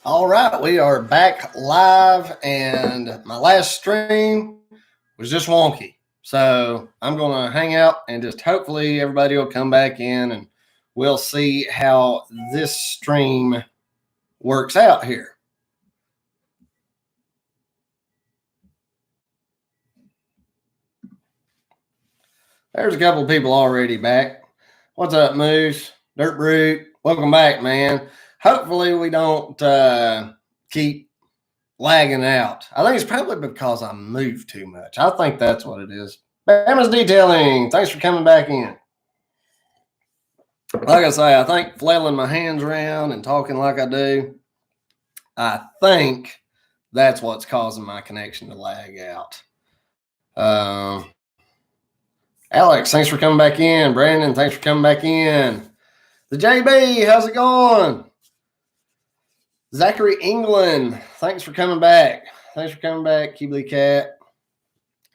All right, we are back live, and my last stream was just wonky. So I'm going to hang out and just hopefully everybody will come back in and we'll see how this stream works out here. There's a couple of people already back. What's up, Moose? Dirt Brute? Welcome back, man. Hopefully we don't keep lagging out. I think it's probably because I moved too much. I think that's what it is. Bama's Detailing, thanks for coming back in. Like I say, I think flailing my hands around and talking like I do, I think that's what's causing my connection to lag out. Alex, thanks for coming back in. Brandon, thanks for coming back in. The JB, how's it going? Zachary England, thanks for coming back. Thanks for coming back, Keebly Cat.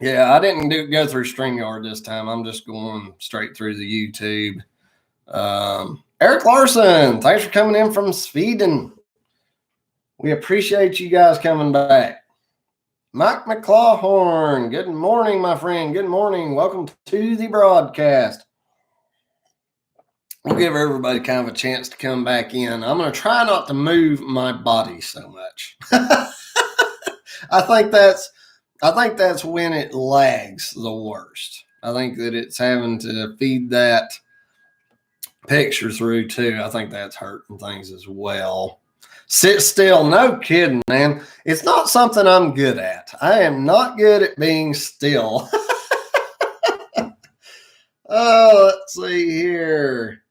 Yeah, I didn't go through StreamYard this time. I'm just going straight through the YouTube. Eric Larson, thanks for coming in from Sweden. We appreciate you guys coming back. Mike McClawhorn, good morning, my friend. Good morning. Welcome to the broadcast. We'll give everybody kind of a chance to come back in. I'm going to try not to move my body so much. I think that's when it lags the worst. I think that it's having to feed that picture through too. I think that's hurting things as well. Sit still. No kidding, man. It's not something I'm good at. I am not good at being still. Oh, let's see here.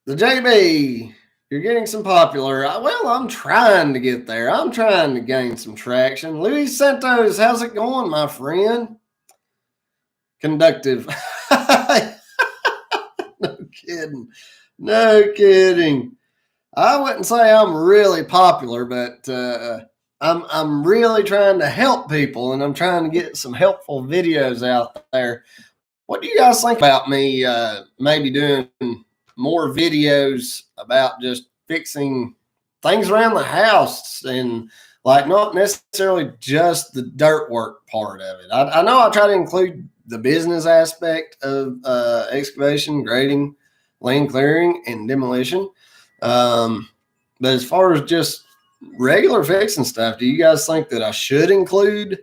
The JB, you're getting some popular. Well, I'm trying to get there. I'm trying to gain some traction. Luis Santos, how's it going, my friend? Conductive. No kidding. No kidding. I wouldn't say I'm really popular, but I'm really trying to help people, and I'm trying to get some helpful videos out there. What do you guys think about me maybe doing more videos about just fixing things around the house and like not necessarily just the dirt work part of it? I know I try to include the business aspect of excavation, grading, land clearing, and demolition. But as far as just regular fixing stuff, do you guys think that I should include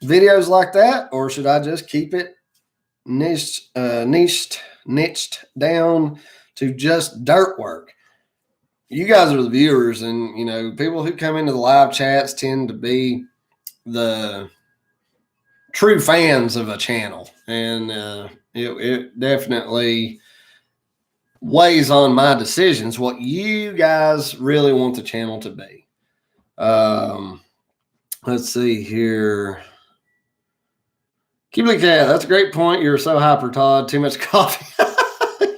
videos like that, or should I just keep it niched down to just dirt work? You guys are the viewers, and you know, people who come into the live chats tend to be the true fans of a channel, and it definitely weighs on my decisions what you guys really want the channel to be. Let's see here. Keep looking at that's a great point. You're so hyper, Todd. Too much coffee.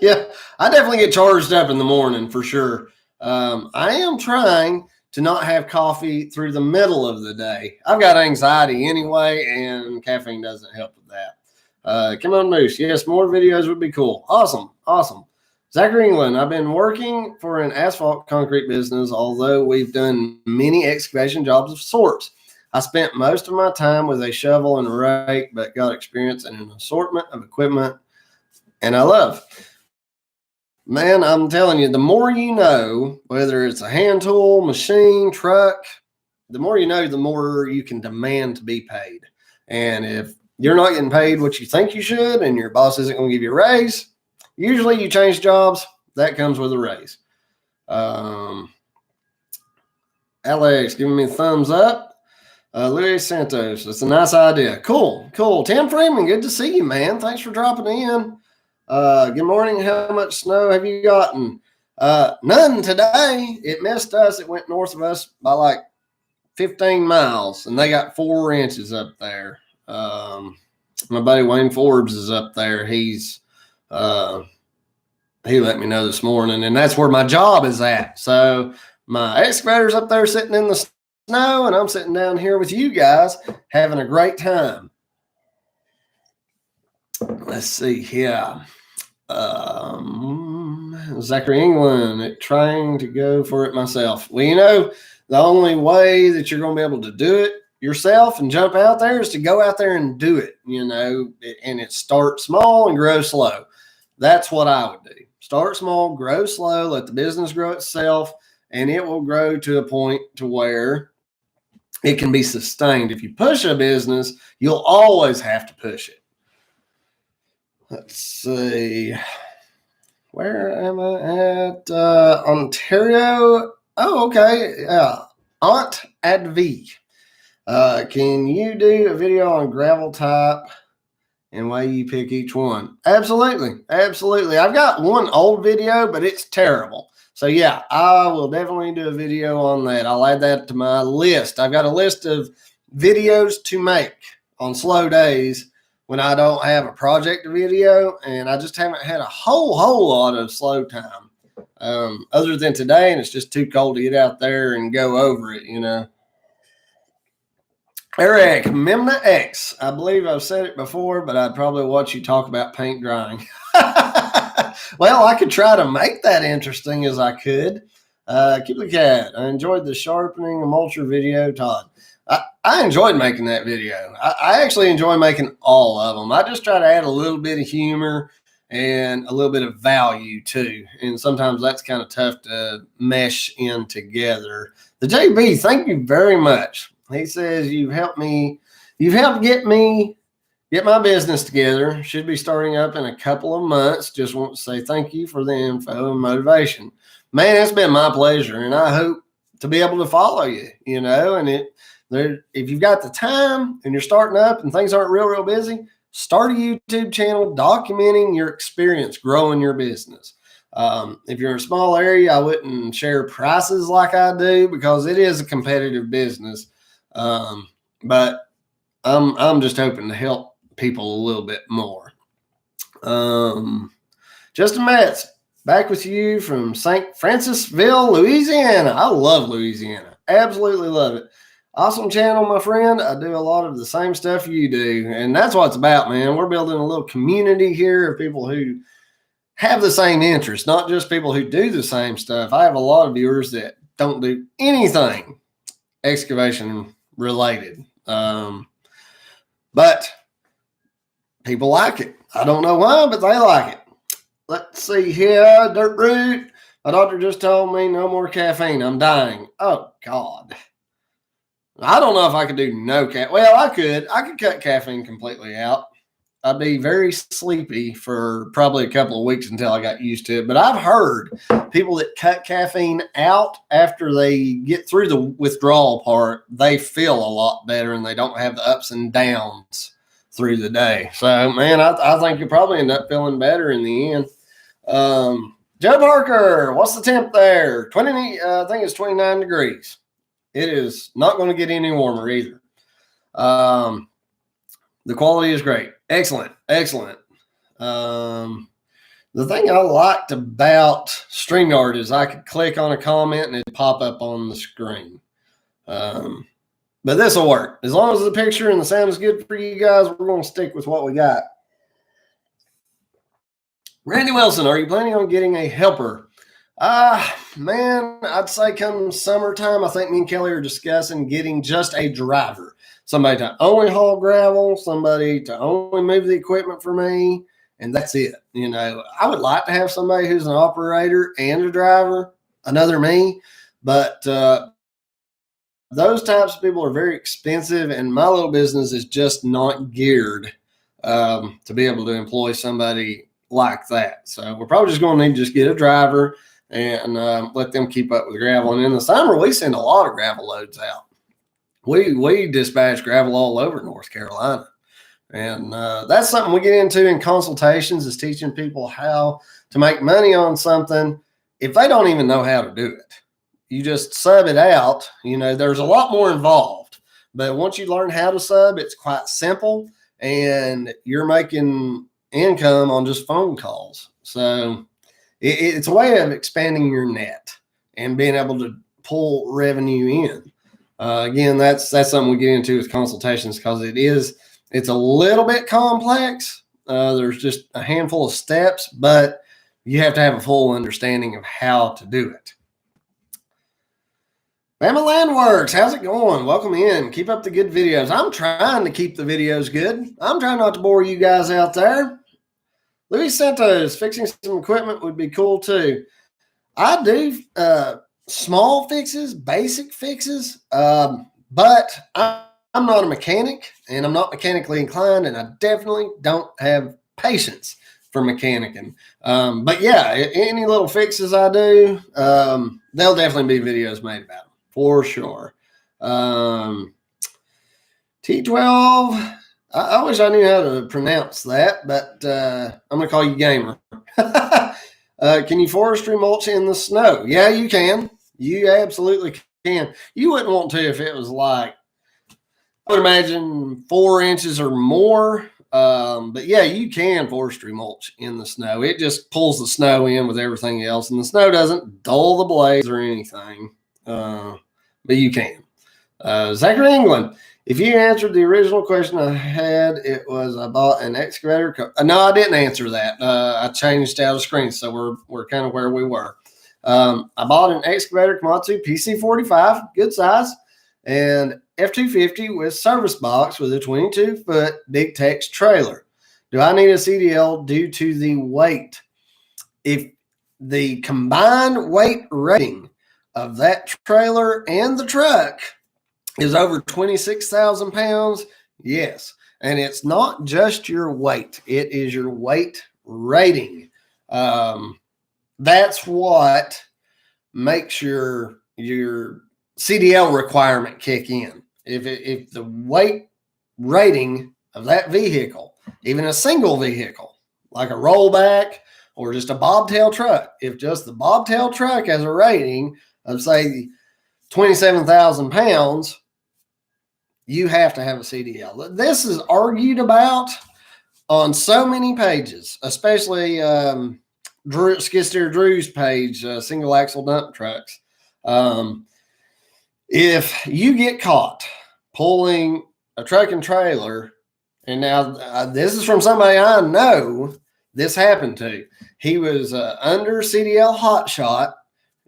Yeah, I definitely get charged up in the morning for sure. I am trying to not have coffee through the middle of the day. I've got anxiety anyway, and caffeine doesn't help with that. Come on, Moose. Yes, more videos would be cool. Awesome. Zachary England, I've been working for an asphalt concrete business, although we've done many excavation jobs of sorts. I spent most of my time with a shovel and a rake, but got experience in an assortment of equipment, and I love. Man, I'm telling you, the more you know, whether it's a hand tool, machine, truck, the more you know, the more you can demand to be paid. And if you're not getting paid what you think you should, and your boss isn't going to give you a raise, usually you change jobs, that comes with a raise. Alex, giving me a thumbs up. Luis Santos, that's a nice idea. Cool. Tim Freeman, good to see you, man. Thanks for dropping in. Good morning. How much snow have you gotten? None today. It missed us. It went north of us by like 15 miles, and they got 4 inches up there. My buddy Wayne Forbes is up there. He's he let me know this morning, and that's where my job is at. So my excavator's up there sitting in the snow, and I'm sitting down here with you guys having a great time. Let's see here. Zachary England, trying to go for it myself. Well, the only way that you're going to be able to do it yourself and jump out there is to go out there and do it, and it start small and grow slow. That's what I would do. Start small, grow slow, let the business grow itself, and it will grow to a point to where it can be sustained. If you push a business, you'll always have to push it. Let's see. Where am I at? Ontario. Oh, okay. Aunt Adv. Can you do a video on gravel type and why you pick each one? Absolutely. Absolutely. I've got one old video, but it's terrible. So yeah, I will definitely do a video on that. I'll add that to my list. I've got a list of videos to make on slow days when I don't have a project video, and I just haven't had a whole lot of slow time other than today, and it's just too cold to get out there and go over it, Eric, Memna X. I believe I've said it before, but I'd probably watch you talk about paint drying. Well, I could try to make that interesting as I could. Keep the cat. I enjoyed the sharpening and mulcher video, Todd. I enjoyed making that video. I actually enjoy making all of them. I just try to add a little bit of humor and a little bit of value too. And sometimes that's kind of tough to mesh in together. The JB, thank you very much. He says, you've helped get my business together. Should be starting up in a couple of months. Just want to say thank you for the info and motivation. Man, it's been my pleasure, and I hope to be able to follow you, and if you've got the time and you're starting up and things aren't real busy, start a YouTube channel documenting your experience growing your business. If you're in a small area, I wouldn't share prices like I do because it is a competitive business. But I'm just hoping to help people a little bit more. Justin Metz, back with you from St. Francisville, Louisiana. I love Louisiana. Absolutely love it. Awesome channel, my friend. I do a lot of the same stuff you do, and that's what it's about, man. We're building a little community here of people who have the same interests, not just people who do the same stuff. I have a lot of viewers that don't do anything excavation related. But people like it. I don't know why, but they like it. Let's see here. Dirt Root. My doctor just told me no more caffeine. I'm dying. Oh, God. I don't know if I could do no caffeine. Well, I could cut caffeine completely out. I'd be very sleepy for probably a couple of weeks until I got used to it. But I've heard people that cut caffeine out after they get through the withdrawal part, they feel a lot better and they don't have the ups and downs through the day. So, man, I think you'll probably end up feeling better in the end. Joe Parker, what's the temp there? I think it's 29 degrees. It is not going to get any warmer either. The quality is great. Excellent. The thing I liked about StreamYard is I could click on a comment and it'd pop up on the screen. But this will work. As long as the picture and the sound is good for you guys, we're going to stick with what we got. Randy Wilson, are you planning on getting a helper? Man, I'd say come summertime, I think me and Kelly are discussing getting just a driver. Somebody to only haul gravel, somebody to only move the equipment for me, and that's it. I would like to have somebody who's an operator and a driver, another me, but those types of people are very expensive, and my little business is just not geared to be able to employ somebody like that. So we're probably just going to need to just get a driver and let them keep up with the gravel. And in the summer, we send a lot of gravel loads out. We dispatch gravel all over North Carolina. And that's something we get into in consultations, is teaching people how to make money on something if they don't even know how to do it. You just sub it out. There's a lot more involved. But once you learn how to sub, it's quite simple, and you're making income on just phone calls. So it's a way of expanding your net and being able to pull revenue in. Again, that's something we get into with consultations because it's a little bit complex. There's just a handful of steps, but you have to have a full understanding of how to do it. Bama Landworks, how's it going? Welcome in. Keep up the good videos. I'm trying to keep the videos good. I'm trying not to bore you guys out there. Luis Santos, fixing some equipment would be cool too. I do small fixes, basic fixes, but I'm not a mechanic, and I'm not mechanically inclined, and I definitely don't have patience for mechanicking. But yeah, any little fixes I do, there'll definitely be videos made about them for sure. T12. I wish I knew how to pronounce that, but I'm going to call you Gamer. Can you forestry mulch in the snow? Yeah, you can. You absolutely can. You wouldn't want to if it was like, I would imagine 4 inches or more. But yeah, you can forestry mulch in the snow. It just pulls the snow in with everything else, and the snow doesn't dull the blades or anything. But you can. Zachary England, if you answered the original question I had, it was I bought an excavator. No, I didn't answer that. I changed out of screen, so we're kind of where we were. I bought an excavator Komatsu PC45, good size, and F250 with service box with a 22-foot Big Tex trailer. Do I need a CDL due to the weight? If the combined weight rating of that trailer and the truck is over 26,000 pounds, yes. And it's not just your weight. It is your weight rating. That's what makes your CDL requirement kick in. If the weight rating of that vehicle, even a single vehicle, like a rollback or just a bobtail truck, if just the bobtail truck has a rating of, say, 27,000 pounds, you have to have a CDL. This is argued about on so many pages, especially Skid Steer Drew's page, single axle dump trucks. If you get caught pulling a truck and trailer, and now this is from somebody I know this happened to. He was under CDL hotshot.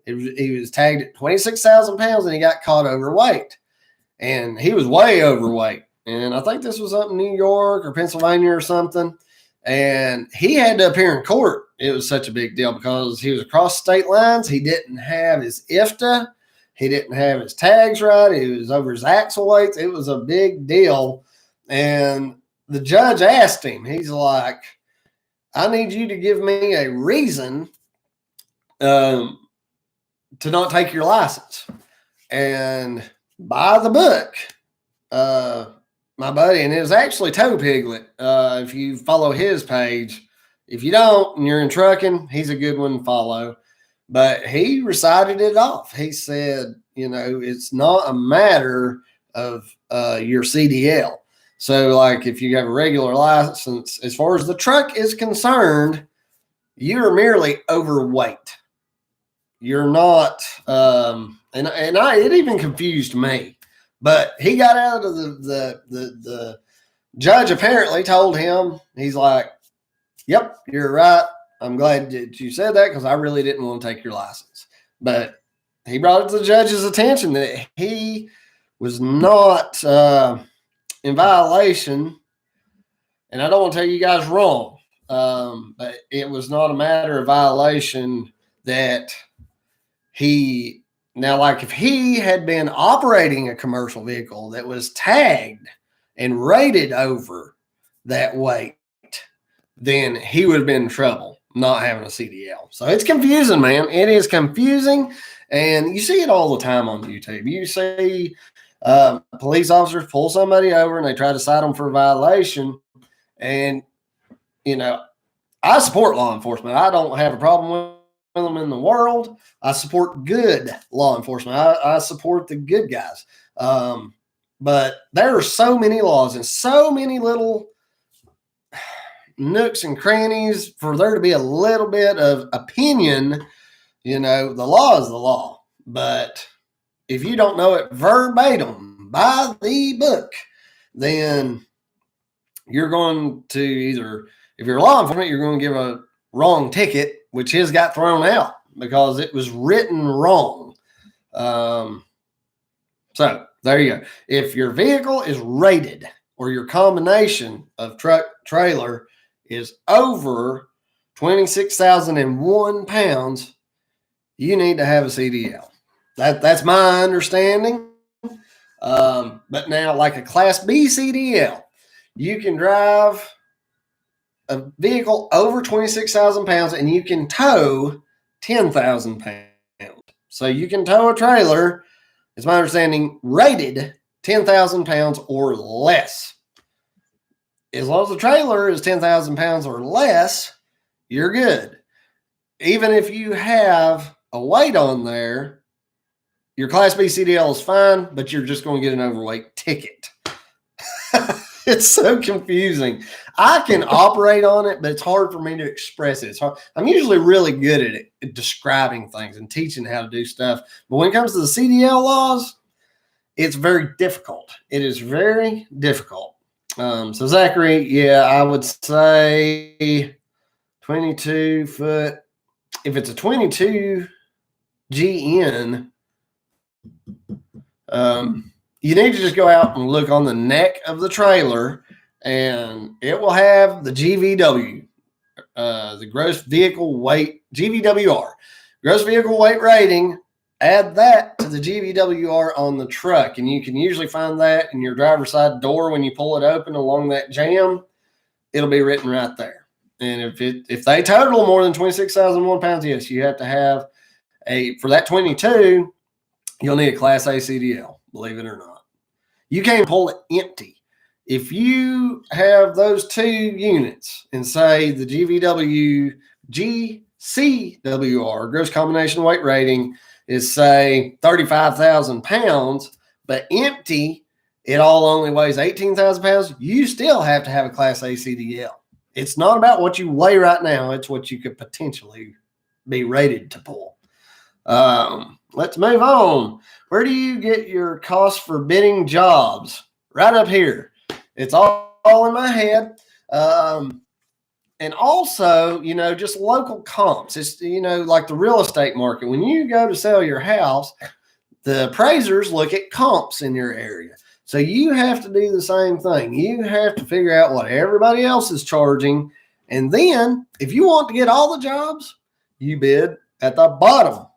He was tagged at 26,000 pounds, and he got caught overweight. And he was way overweight. And I think this was up in New York or Pennsylvania or something. And he had to appear in court. It was such a big deal because he was across state lines. He didn't have his IFTA. He didn't have his tags right. He was over his axle weights. It was a big deal. And the judge asked him, he's like, I need you to give me a reason to not take your license. And by the book, my buddy, and it was actually Toe Piglet. If you follow his page, if you don't and you're in trucking, he's a good one to follow. But he recited it off. He said, it's not a matter of your CDL. So, like, if you have a regular license, as far as the truck is concerned, you're merely overweight. You're not, it even confused me. But he got out of the judge apparently told him, he's like, yep, you're right. I'm glad that you said that because I really didn't want to take your license. But he brought it to the judge's attention that he was not in violation. And I don't want to tell you guys wrong, but it was not a matter of violation that if he had been operating a commercial vehicle that was tagged and rated over that weight, then he would have been in trouble not having a CDL. So it's confusing, man. It is confusing. And you see it all the time on YouTube. You see police officers pull somebody over and they try to cite them for a violation. And, I support law enforcement. I don't have a problem with them in the world. I support good law enforcement. I support the good guys. But there are so many laws and so many little nooks and crannies for there to be a little bit of opinion. The law is the law. But if you don't know it verbatim by the book, then you're going to either, if you're law enforcement, you're going to give a wrong ticket, which his got thrown out because it was written wrong. So there you go. If your vehicle is rated or your combination of truck trailer is over 26,001 pounds, you need to have a CDL. That's my understanding. But now, like a Class B CDL, you can drive a vehicle over 26,000 pounds and you can tow 10,000 pounds. So you can tow a trailer, it's my understanding, rated 10,000 pounds or less. As long as the trailer is 10,000 pounds or less, you're good. Even if you have a weight on there, your Class B CDL is fine, but you're just going to get an overweight ticket. It's so confusing. I can operate on it, but it's hard for me to express it. It's hard. I'm usually really good at it, at describing things and teaching how to do stuff. But when it comes to the CDL laws, it's very difficult. It is very difficult. So Zachary, yeah, I would say 22 foot. If it's a 22 GN, you need to just go out and look on the neck of the trailer, and it will have the GVW, the gross vehicle weight, GVWR, gross vehicle weight rating. Add that to the GVWR on the truck, and you can usually find that in your driver's side door when you pull it open along that jamb. It'll be written right there. And if they total more than 26,001 pounds, yes, you have to have for that 22, you'll need a Class A CDL, believe it or not. You can't pull it empty. If you have those two units and say the GCWR, gross combination weight rating, is say 35,000 pounds, but empty, it all only weighs 18,000 pounds, you still have to have a Class A CDL. It's not about what you weigh right now. It's what you could potentially be rated to pull. Let's move on. Where do you get your cost for bidding jobs? Right up here. It's all in my head. And also, just local comps. It's, like the real estate market. When you go to sell your house, the appraisers look at comps in your area. So you have to do the same thing. You have to figure out what everybody else is charging. And then if you want to get all the jobs, you bid at the bottom.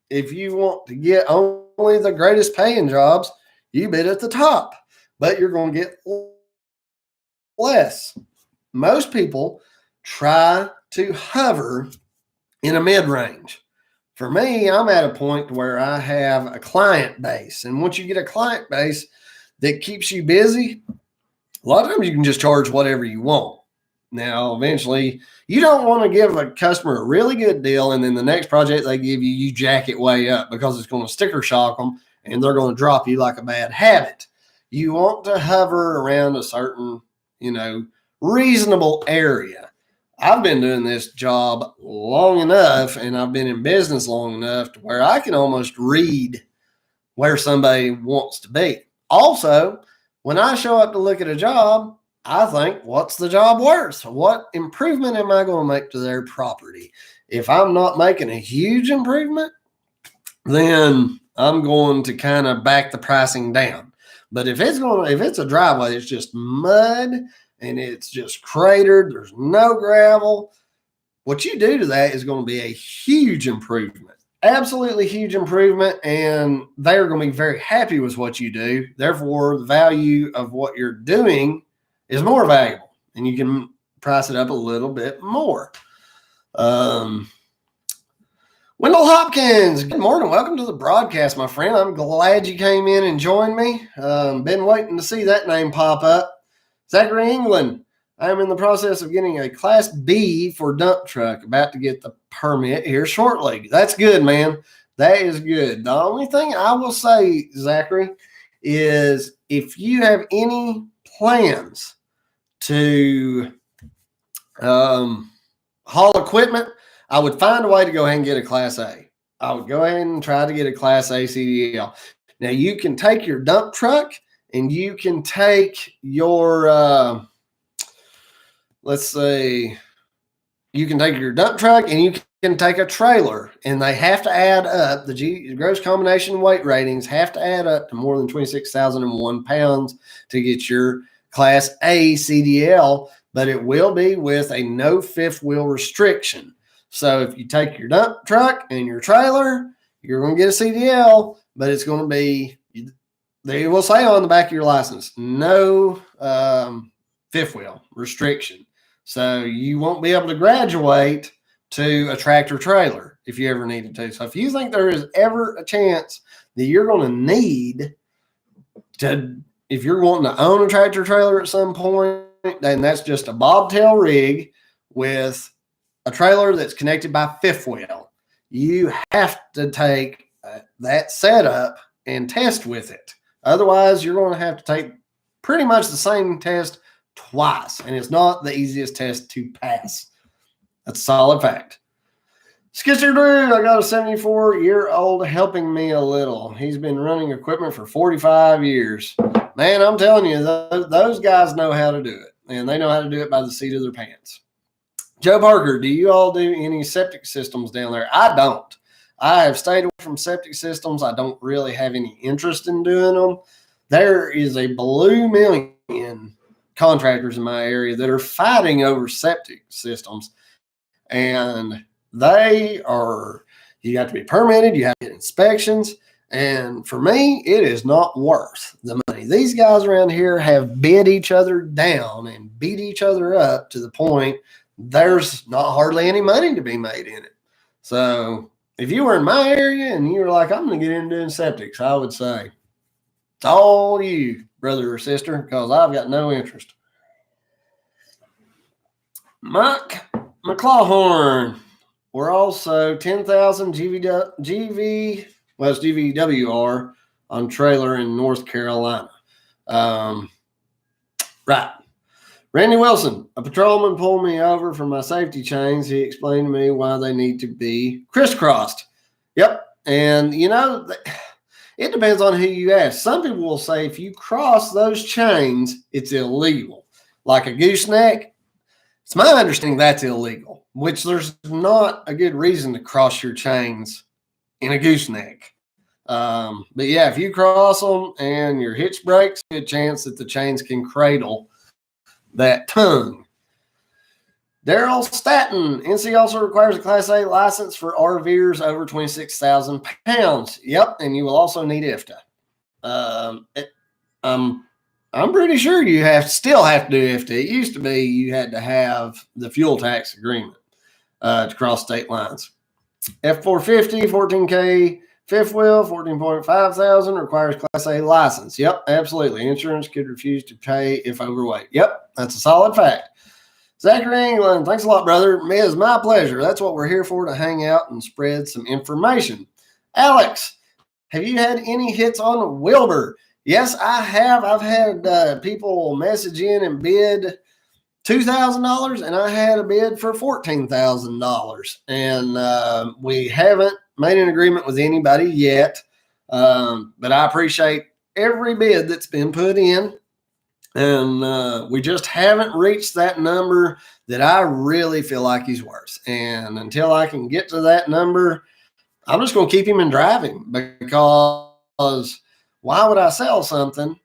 If you want to get only the greatest paying jobs, you bid at the top, but you're going to get less. Most people try to hover in a mid-range. For me, I'm at a point where I have a client base. And once you get a client base that keeps you busy, a lot of times you can just charge whatever you want. Now, eventually, you don't want to give a customer a really good deal, and then the next project they give you, you jack it way up because it's going to sticker shock them, and they're going to drop you like a bad habit. You want to hover around a certain, reasonable area. I've been doing this job long enough, and I've been in business long enough to where I can almost read where somebody wants to be. Also, when I show up to look at a job, I think, what's the job worth? What improvement am I going to make to their property? If I'm not making a huge improvement, then I'm going to kind of back the pricing down. But if it's a driveway, it's just mud and it's just cratered, there's no gravel, what you do to that is going to be a huge improvement. Absolutely huge improvement, and they're going to be very happy with what you do. Therefore, the value of what you're doing is more valuable, and you can price it up a little bit more. Wendell Hopkins, good morning. Welcome to the broadcast, my friend. I'm glad you came in and joined me. Been waiting to see that name pop up. Zachary England, I am in the process of getting a Class B for dump truck, about to get the permit here shortly. That's good, man. That is good. The only thing I will say, Zachary, is if you have any plans to haul equipment, I would find a way to go ahead and get a Class A. I would go ahead and try to get a Class A CDL. Now, you can take your dump truck and you can take your, let's say, you can take your dump truck and you can take a trailer and they have to add up the gross combination weight ratings have to add up to more than 26,001 pounds to get your Class A CDL, but it will be with a no fifth wheel restriction. So if you take your dump truck and your trailer, you're going to get a CDL, but it's going to be, they will say on the back of your license, no fifth wheel restriction. So you won't be able to graduate to a tractor trailer if you ever needed to. So if you think there is ever a chance that you're going to need to, if you're wanting to own a tractor trailer at some point, then that's just a bobtail rig with a trailer that's connected by fifth wheel. You have to take that setup and test with it. Otherwise, you're going to have to take pretty much the same test twice, and it's not the easiest test to pass. That's a solid fact. Skitzer Drew, I got a 74-year-old helping me a little. He's been running equipment for 45 years. Man, I'm telling you, those guys know how to do it, and they know how to do it by the seat of their pants. Joe Parker, do you all do any septic systems down there? I don't. I have stayed away from septic systems. I don't really have any interest in doing them. There is a blue million contractors in my area that are fighting over septic systems. And they are, you have to be permitted, you have to get inspections. And for me, it is not worth the money. These guys around here have bid each other down and beat each other up to the point there's not hardly any money to be made in it. So if you were in my area and you were like, I'm going to get into doing septics, I would say it's all you, brother or sister, because I've got no interest. Mike McClawhorn, we're also 10,000 GVWR on trailer in North Carolina. Right. Randy Wilson, a patrolman pulled me over for my safety chains. He explained to me why they need to be crisscrossed. Yep. And, you know, it depends on who you ask. Some people will say if you cross those chains, it's illegal. Like a gooseneck, it's my understanding that's illegal, which there's not a good reason to cross your chains in a gooseneck. But yeah, if you cross them and your hitch breaks, good chance that the chains can cradle that tongue. Daryl Staton, NC also requires a Class A license for RVers over 26,000 pounds. Yep, and you will also need IFTA. I'm pretty sure you still have to do IFTA. It used to be you had to have the fuel tax agreement to cross state lines. F450, 14K fifth wheel, 14.5 thousand, requires Class A license. Yep, absolutely. Insurance could refuse to pay if overweight. Yep, that's a solid fact. Zachary England, thanks a lot, brother. It is my pleasure. That's what we're here for, to hang out and spread some information. Alex, have you had any hits on Wilbur? Yes, I have. I've had people message in and bid $2,000, and I had a bid for $14,000. And we haven't made an agreement with anybody yet, but I appreciate every bid that's been put in. And we just haven't reached that number that I really feel like he's worth. And until I can get to that number, I'm just going to keep him in driving, because why would I sell something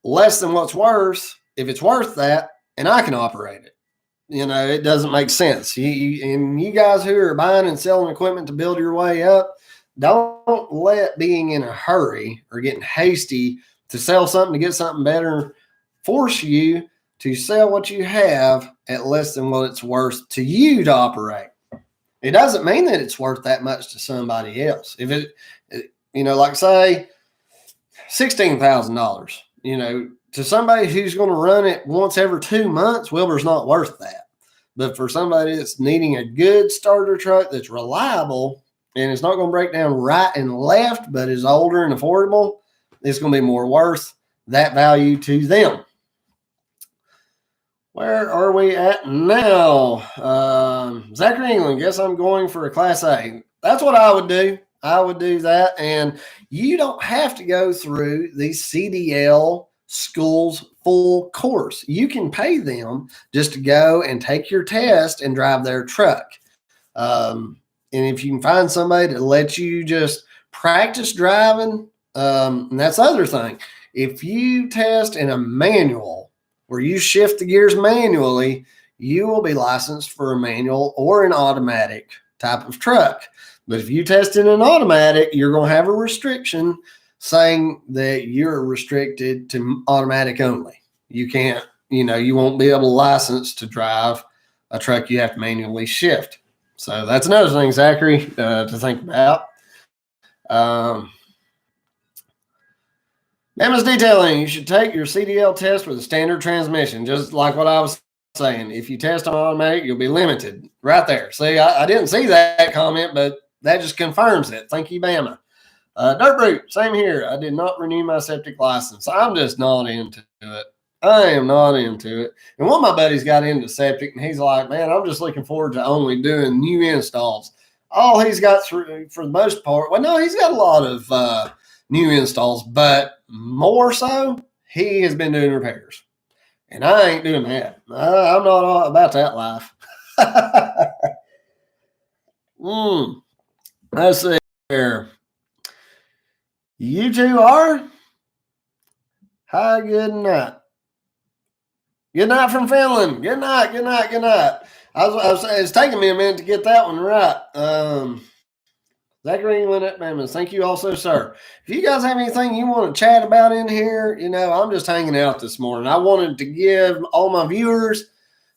less than what's worth if it's worth that and I can operate it? You know, it doesn't make sense. You guys who are buying and selling equipment to build your way up, don't let being in a hurry or getting hasty to sell something to get something better force you to sell what you have at less than what it's worth to you to operate. It doesn't mean that it's worth that much to somebody else. If it like say $16,000, to somebody who's going to run it once every 2 months, Wilbur's not worth that. But for somebody that's needing a good starter truck that's reliable and it's not going to break down right and left, but is older and affordable, it's going to be more worth that value to them. Where are we at now? Zachary England, guess I'm going for a Class A. That's what I would do. I would do that. And you don't have to go through the CDL school's full course. You can pay them just to go and take your test and drive their truck. And if you can find somebody to let you just practice driving, and that's the other thing. If you test in a manual where you shift the gears manually, you will be licensed for a manual or an automatic type of truck. But if you test in an automatic, you're going to have a restriction saying that you're restricted to automatic only. You can't, you won't be able to license to drive a truck you have to manually shift. So that's another thing, Zachary, to think about. Emma's Detailing, you should take your CDL test with a standard transmission, just like what I was saying. If you test on automatic, you'll be limited. Right there. See, I didn't see that comment, but that just confirms it. Thank you, Bama. Dirt Brute, same here. I did not renew my septic license. I'm just not into it. I am not into it. And one of my buddies got into septic, and he's like, man, I'm just looking forward to only doing new installs. All he's got through, for the most part, well, no, he's got a lot of new installs, but more so, he has been doing repairs. And I ain't doing that. I'm not about that life. Let's see here. You two are? Hi, good night. Good night from Finland. Good night, good night, good night. It's taking me a minute to get that one right. Zachary England at Bama. Thank you also, sir. If you guys have anything you want to chat about in here, I'm just hanging out this morning. I wanted to give all my viewers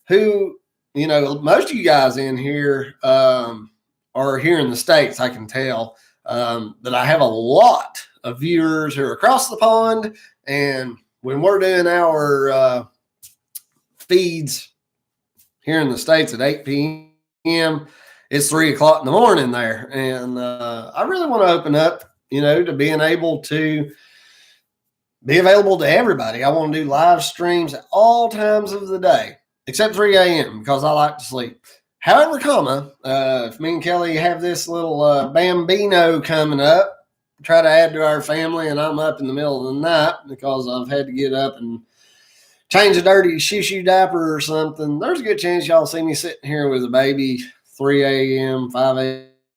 who, most of you guys in here are here in the States, I can tell, that I have a lot of viewers who are across the pond. And when we're doing our feeds here in the States at 8 p.m., it's 3 o'clock in the morning there. And I really want to open up, to being able to be available to everybody. I want to do live streams at all times of the day, except 3 a.m. because I like to sleep. However, if me and Kelly have this little Bambino coming up, try to add to our family, and I'm up in the middle of the night because I've had to get up and change a dirty shoo diaper or something, there's a good chance y'all see me sitting here with a baby 3 a.m., 5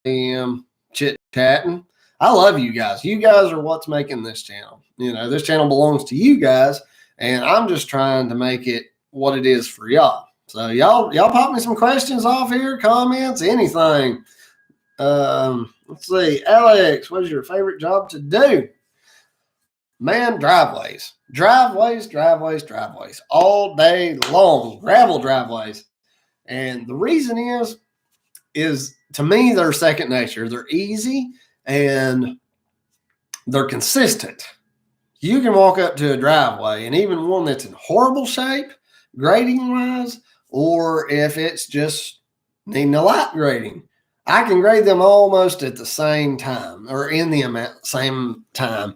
a.m. chit-chatting. I love you guys. You guys are what's making this channel. This channel belongs to you guys, and I'm just trying to make it what it is for y'all. So y'all pop me some questions off here, comments, anything. Let's see. Alex, what is your favorite job to do? Man, driveways all day long, gravel driveways. And the reason is to me, they're second nature. They're easy and they're consistent. You can walk up to a driveway, and even one that's in horrible shape, grading wise, or if it's just needing a light grading, I can grade them almost at the same time or in the same time.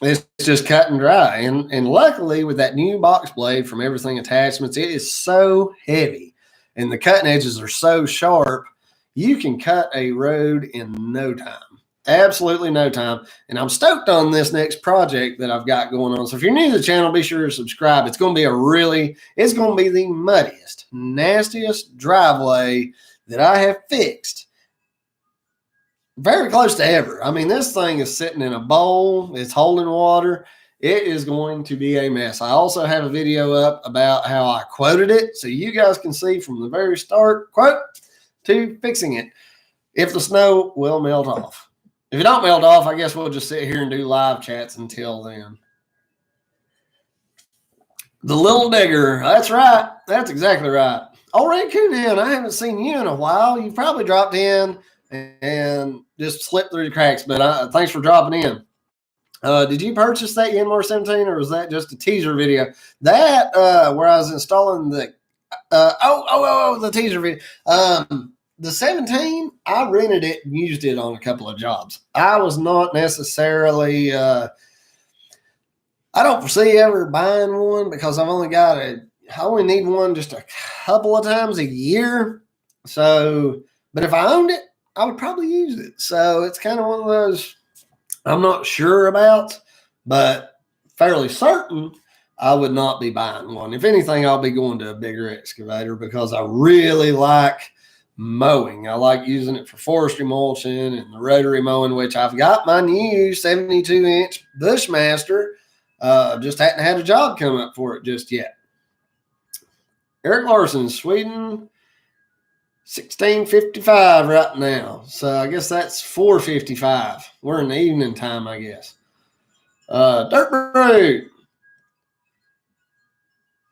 It's just cut and dry. And luckily with that new box blade from Everything Attachments, it is so heavy and the cutting edges are so sharp, you can cut a road in no time. Absolutely no time. And I'm stoked on this next project that I've got going on. So if you're new to the channel, be sure to subscribe. It's going to be it's going to be the muddiest, nastiest driveway that I have fixed. Very close to ever. I mean, this thing is sitting in a bowl. It's holding water. It is going to be a mess. I also have a video up about how I quoted it, so you guys can see from the very start, quote, to fixing it, if the snow will melt off. If it don't melt off, I guess we'll just sit here and do live chats until then. The Little Digger. That's right. That's exactly right. Oh, Ray Coonan, I haven't seen you in a while. You probably dropped in and just slipped through the cracks, but thanks for dropping in. Did you purchase that Yanmar 17, or was that just a teaser video? That where I was installing the the teaser video. The 17, I rented it and used it on a couple of jobs. I was not necessarily I don't foresee ever buying one because I only need one just a couple of times a year. So, but if I owned it, I would probably use it. So it's kind of one of those I'm not sure about, but fairly certain I would not be buying one. If anything, I'll be going to a bigger excavator because I really like mowing. I like using it for forestry mulching and the rotary mowing, which I've got my new 72-inch Bushmaster. Just hadn't had a job come up for it just yet. Eric Larson, Sweden, 16:55 right now. So I guess that's 4:55. We're in the evening time, I guess. Dirt Brute.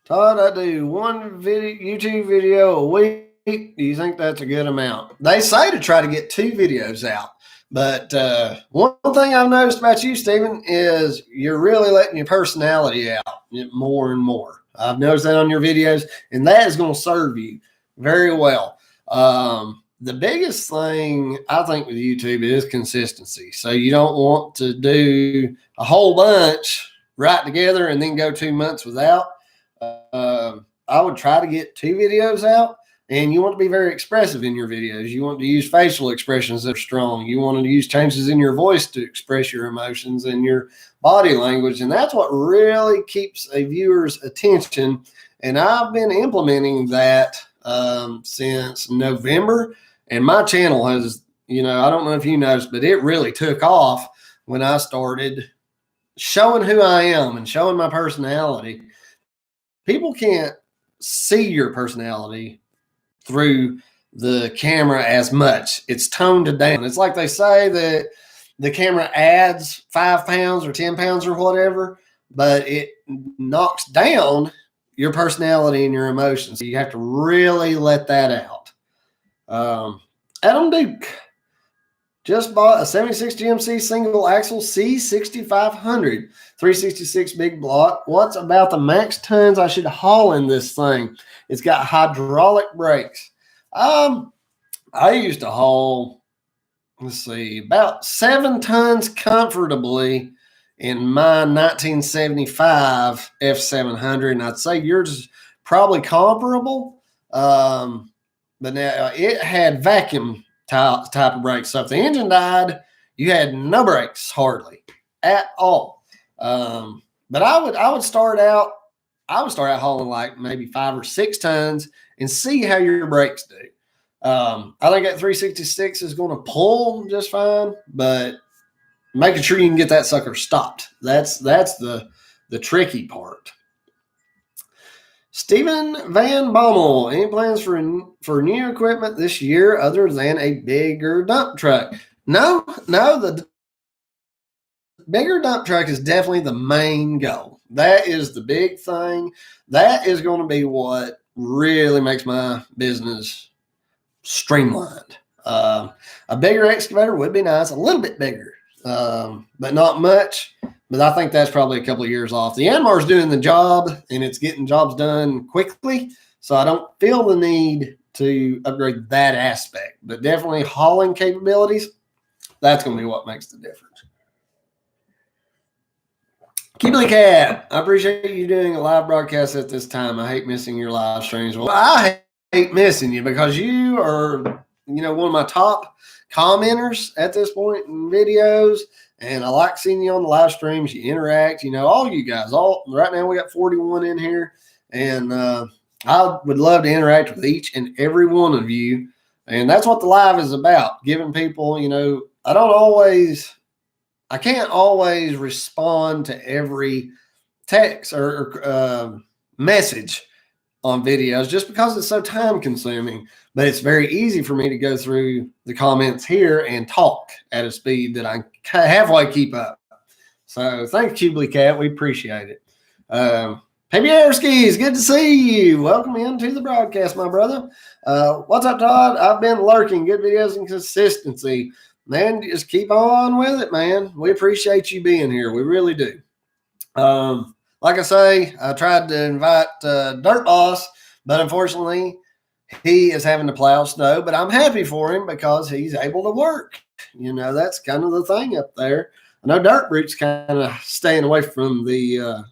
Todd, I do one YouTube video a week. Do you think that's a good amount? They say to try to get 2 videos out. But one thing I've noticed about you, Stephen, is you're really letting your personality out more and more. I've noticed that on your videos, and that is going to serve you very well. The biggest thing I think with YouTube is consistency. So you don't want to do a whole bunch right together and then go 2 months without. I would try to get 2 videos out, and you want to be very expressive in your videos. You want to use facial expressions that are strong. You want to use changes in your voice to express your emotions and your body language. And that's what really keeps a viewer's attention. And I've been implementing that since November. And my channel has, I don't know if you noticed, but it really took off when I started showing who I am and showing my personality. People can't see your personality through the camera as much. It's toned down. It's like they say that the camera adds 5 pounds or 10 pounds or whatever, but it knocks down your personality and your emotions. So you have to really let that out. Adam Duke just bought a 76 GMC single axle C6500 366 big block. What's about the max tons I should haul in this thing? It's got hydraulic brakes. I used to haul, about 7 tons comfortably in my 1975 F700, and I'd say yours is probably comparable. But now it had vacuum type of brakes. So if the engine died, you had no brakes hardly at all. But I would start out hauling like maybe 5 or 6 tons and see how your brakes do. I think that 366 is going to pull just fine, but making sure you can get that sucker stopped. That's the tricky part. Stephen Van Bommel, any plans for new equipment this year other than a bigger dump truck? No, the bigger dump truck is definitely the main goal. That is the big thing. That is going to be what really makes my business streamlined. A bigger excavator would be nice, a little bit bigger, but not much. But I think that's probably a couple of years off. The Yanmar's doing the job, and it's getting jobs done quickly, so I don't feel the need to upgrade that aspect. But definitely hauling capabilities, that's going to be what makes the difference. Keebly Cat, I appreciate you doing a live broadcast at this time. I hate missing your live streams. Well, I hate missing you because you are, one of my top commenters at this point in videos. And I like seeing you on the live streams. You interact, all you guys. Right now we got 41 in here. And I would love to interact with each and every one of you. And that's what the live is about, giving people, I can't always respond to every text or message on videos just because it's so time consuming, but it's very easy for me to go through the comments here and talk at a speed that I halfway keep up. So thanks, Cubely Cat. We appreciate it. Pabierskis, good to see you. Welcome into the broadcast, my brother. What's up, Todd? I've been lurking. Good videos and consistency. Man, just keep on with it, man. We appreciate you being here. We really do. Like I say, I tried to invite Dirt Boss, but unfortunately, he is having to plow snow. But I'm happy for him because he's able to work. That's kind of the thing up there. I know Dirt Brute's kind of staying away from the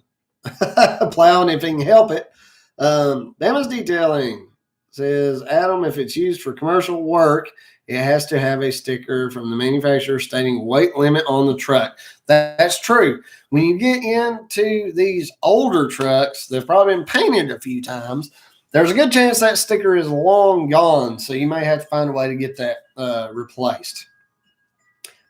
plowing if he can help it. Bama's Detailing says, Adam, if it's used for commercial work, it has to have a sticker from the manufacturer stating weight limit on the truck. That's true. When you get into these older trucks, they've probably been painted a few times. there's a good chance that sticker is long gone, so you may have to find a way to get that replaced.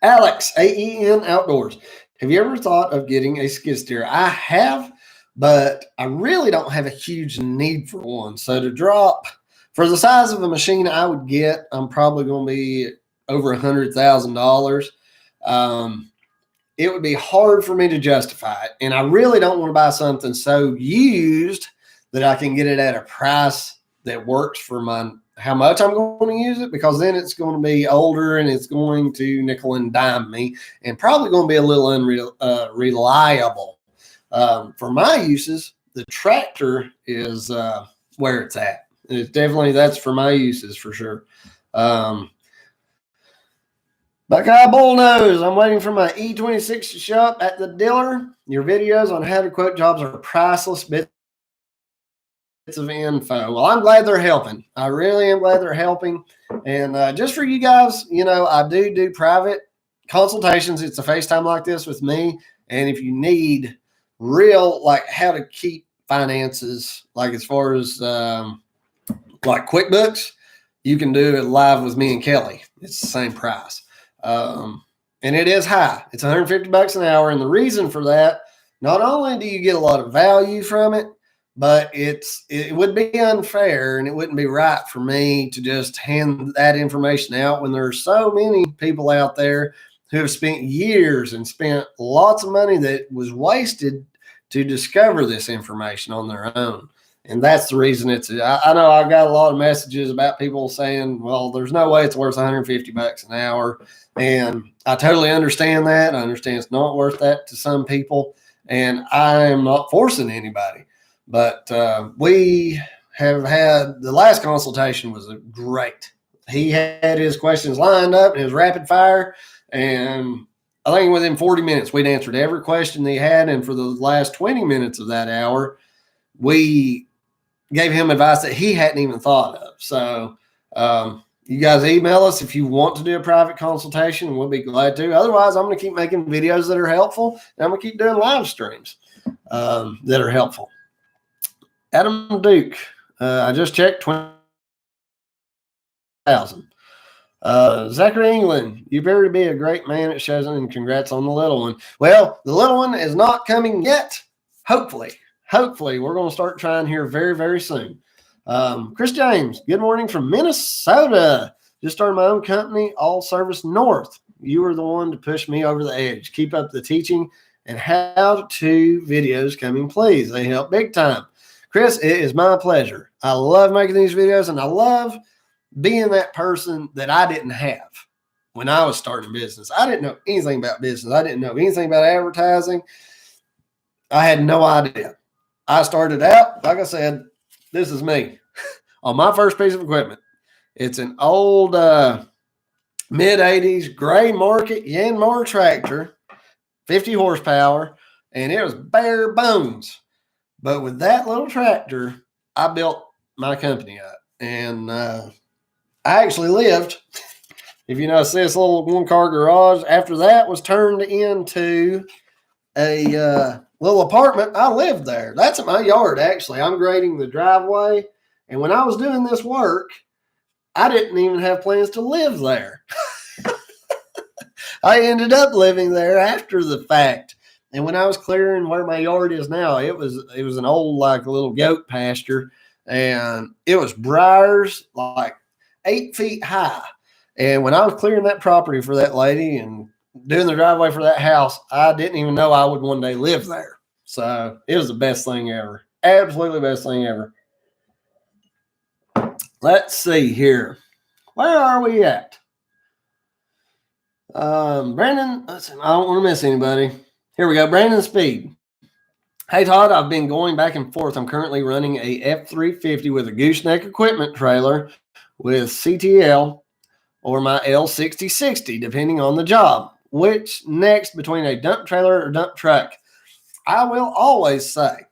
Alex, AEN Outdoors. Have you ever thought of getting a skid steer? I have, but I really don't have a huge need for one. So to drop for the size of a machine I would get, I'm probably going to be over $100,000. It would be hard for me to justify it. And I really don't want to buy something so used that I can get it at a price that works for how much I'm going to use it, because then it's going to be older and it's going to nickel and dime me and probably going to be a little unreliable. For my uses, the tractor is where it's at. It's definitely, that's for my uses for sure. Buckeye Bullnose, I'm waiting for my E26 to show up at the dealer. Your videos on how to quote jobs are priceless bits of info. Well, I'm glad they're helping. I really am glad they're helping. And just for you guys, I do private consultations. It's a FaceTime like this with me. And if you need real, like how to keep finances, like as far as like QuickBooks, you can do it live with me and Kelly. It's the same price. And it is high. It's $150 an hour. And the reason for that, not only do you get a lot of value from it, but it would be unfair and it wouldn't be right for me to just hand that information out when there are so many people out there who have spent years and spent lots of money that was wasted to discover this information on their own. And that's the reason I know I got a lot of messages about people saying, well, there's no way it's worth $150 an hour. And I totally understand that. I understand it's not worth that to some people. And I am not forcing anybody. But we have had, the last consultation was great. He had his questions lined up and his rapid fire. And I think within 40 minutes, we'd answered every question he had. And for the last 20 minutes of that hour, we gave him advice that he hadn't even thought of. So you guys email us if you want to do a private consultation, and we'll be glad to. Otherwise, I'm going to keep making videos that are helpful, and I'm going to keep doing live streams that are helpful. Adam Duke, I just checked 20,000. Zachary England, you better be a great man at Chosen, and congrats on the little one. Well, the little one is not coming yet. Hopefully, we're going to start trying here very, very soon. Chris James, good morning from Minnesota. Just started my own company, All Service North. You were the one to push me over the edge. Keep up the teaching and how-to videos coming, please. They help big time. Chris, it is my pleasure. I love making these videos, and I love being that person that I didn't have when I was starting business. I didn't know anything about business. I didn't know anything about advertising. I had no idea. I started out, like I said, this is me on my first piece of equipment. It's an old mid-'80s gray market Yanmar tractor, 50 horsepower, and it was bare bones. But with that little tractor, I built my company up. And I actually lived, if you know, see this little one-car garage, after that was turned into a little apartment. I lived there. That's in my yard, actually. I'm grading the driveway. And when I was doing this work, I didn't even have plans to live there. I ended up living there after the fact. And when I was clearing where my yard is now, it was an old, like a little goat pasture. And it was briars like 8 feet high. And when I was clearing that property for that lady and doing the driveway for that house, I didn't even know I would one day live there. So it was the best thing ever. Absolutely best thing ever. Let's see here. Where are we at? Brandon, let's see, I don't want to miss anybody. Here we go. Brandon Speed. Hey, Todd, I've been going back and forth. I'm currently running a F350 with a gooseneck equipment trailer with CTL or my L6060, depending on the job. Which next between a dump trailer or dump truck? I will always say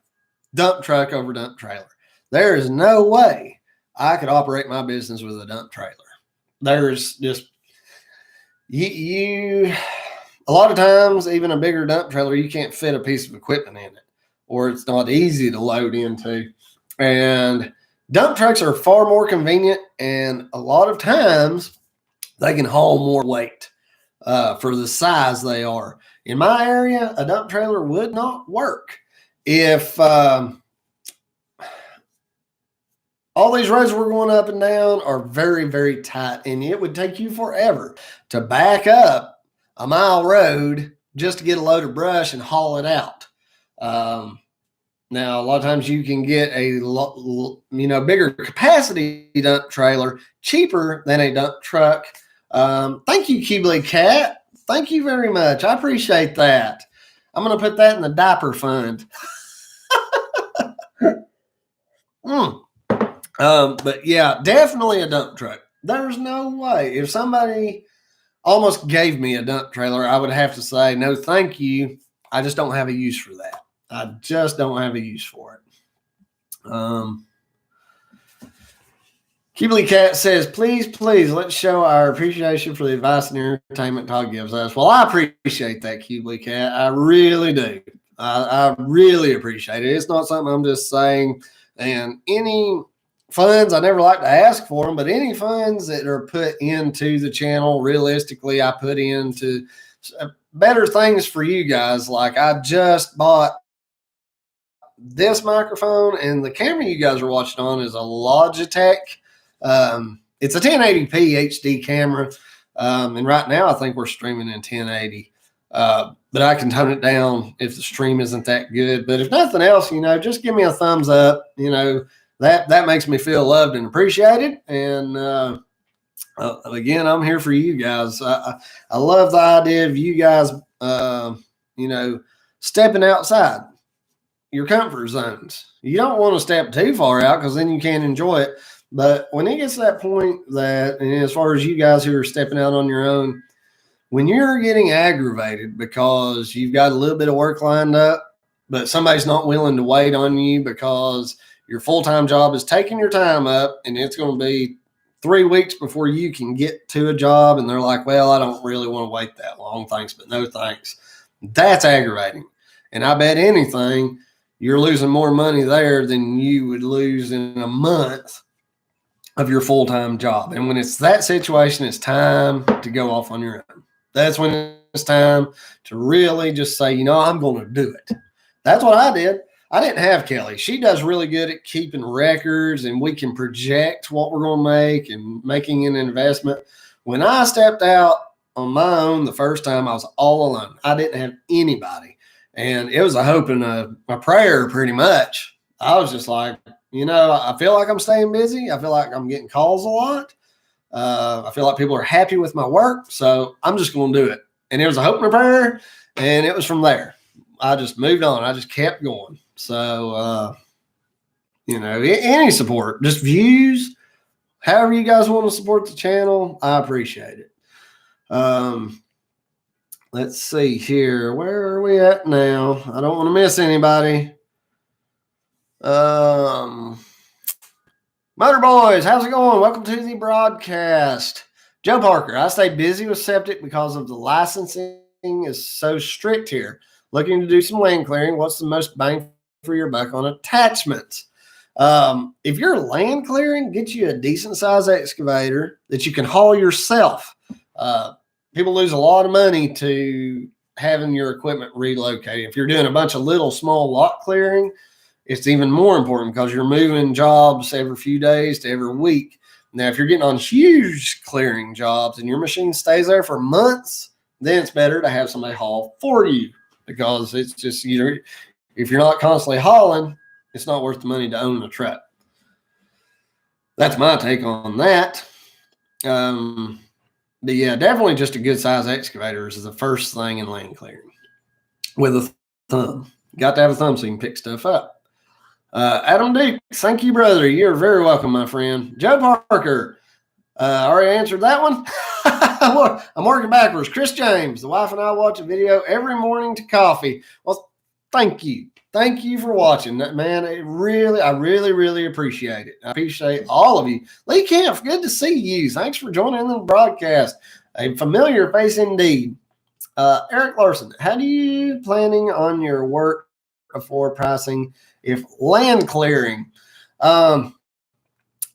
dump truck over dump trailer. There is no way I could operate my business with a dump trailer. There's just, you a lot of times, even a bigger dump trailer, you can't fit a piece of equipment in it, or it's not easy to load into. And Dump trucks are far more convenient, and a lot of times they can haul more weight for the size they are. In my area, a dump trailer would not work if all these roads we're going up and down are very, very tight, and it would take you forever to back up a mile road just to get a load of brush and haul it out. Now, a lot of times you can get a bigger capacity dump trailer cheaper than a dump truck. Thank you, Keebly Cat. Thank you very much. I appreciate that. I'm going to put that in the diaper fund. But yeah, definitely a dump truck. There's no way. If somebody almost gave me a dump trailer, I would have to say, no, thank you. I just don't have a use for that. I just don't have a use for it. Keebly Cat says, please, let's show our appreciation for the advice and entertainment Todd gives us. Well, I appreciate that, Keebly Cat. I really do. I really appreciate it. It's not something I'm just saying. And any funds, I never like to ask for them, but any funds that are put into the channel, realistically, I put into better things for you guys. Like I just bought this microphone, and the camera you guys are watching on is a Logitech. It's a 1080p HD camera. And right now I think we're streaming in 1080. But I can tone it down if the stream isn't that good. But if nothing else, just give me a thumbs up. That makes me feel loved and appreciated. And again, I'm here for you guys. I love the idea of you guys, stepping outside your comfort zones. You don't want to step too far out because then you can't enjoy it. But when it gets to that point that, and as far as you guys who are stepping out on your own, when you're getting aggravated because you've got a little bit of work lined up, but somebody's not willing to wait on you because your full-time job is taking your time up and it's going to be 3 weeks before you can get to a job, and they're like, well, I don't really want to wait that long. Thanks, but no thanks. That's aggravating. And I bet anything, you're losing more money there than you would lose in a month of your full-time job. And when it's that situation, it's time to go off on your own. That's when it's time to really just say, I'm going to do it. That's what I did. I didn't have Kelly. She does really good at keeping records, and we can project what we're going to make and making an investment. When I stepped out on my own the first time, I was all alone. I didn't have anybody. And it was a hope and a prayer pretty much. I was just like, I feel like I'm staying busy. I feel like I'm getting calls a lot. I feel like people are happy with my work. So I'm just going to do it. And it was a hope and a prayer. And it was from there. I just moved on. I just kept going. So, any support, just views, however you guys want to support the channel, I appreciate it. Let's see here. Where are we at now? I don't want to miss anybody. Motor Boys, how's it going? Welcome to the broadcast. Joe Parker, I stay busy with septic because of the licensing is so strict here. Looking to do some land clearing. What's the most bang for your buck on attachments? If you're land clearing, get you a decent size excavator that you can haul yourself. People lose a lot of money to having your equipment relocated. If you're doing a bunch of little small lot clearing, it's even more important because you're moving jobs every few days to every week. Now, if you're getting on huge clearing jobs and your machine stays there for months, then it's better to have somebody haul for you, because it's just, if you're not constantly hauling, it's not worth the money to own a truck. That's my take on that. But yeah, definitely just a good size excavator is the first thing in land clearing with a thumb. Got to have a thumb so you can pick stuff up. Adam Duke, thank you, brother. You're very welcome, my friend. Joe Parker, already answered that one. I'm working backwards. Chris James, the wife and I watch a video every morning to coffee. Well, thank you. Thank you for watching that, man. I really, really appreciate it. I appreciate all of you. Lee Kemp, good to see you. Thanks for joining the broadcast. A familiar face indeed. Eric Larson, how do you planning on your work before pricing if land clearing?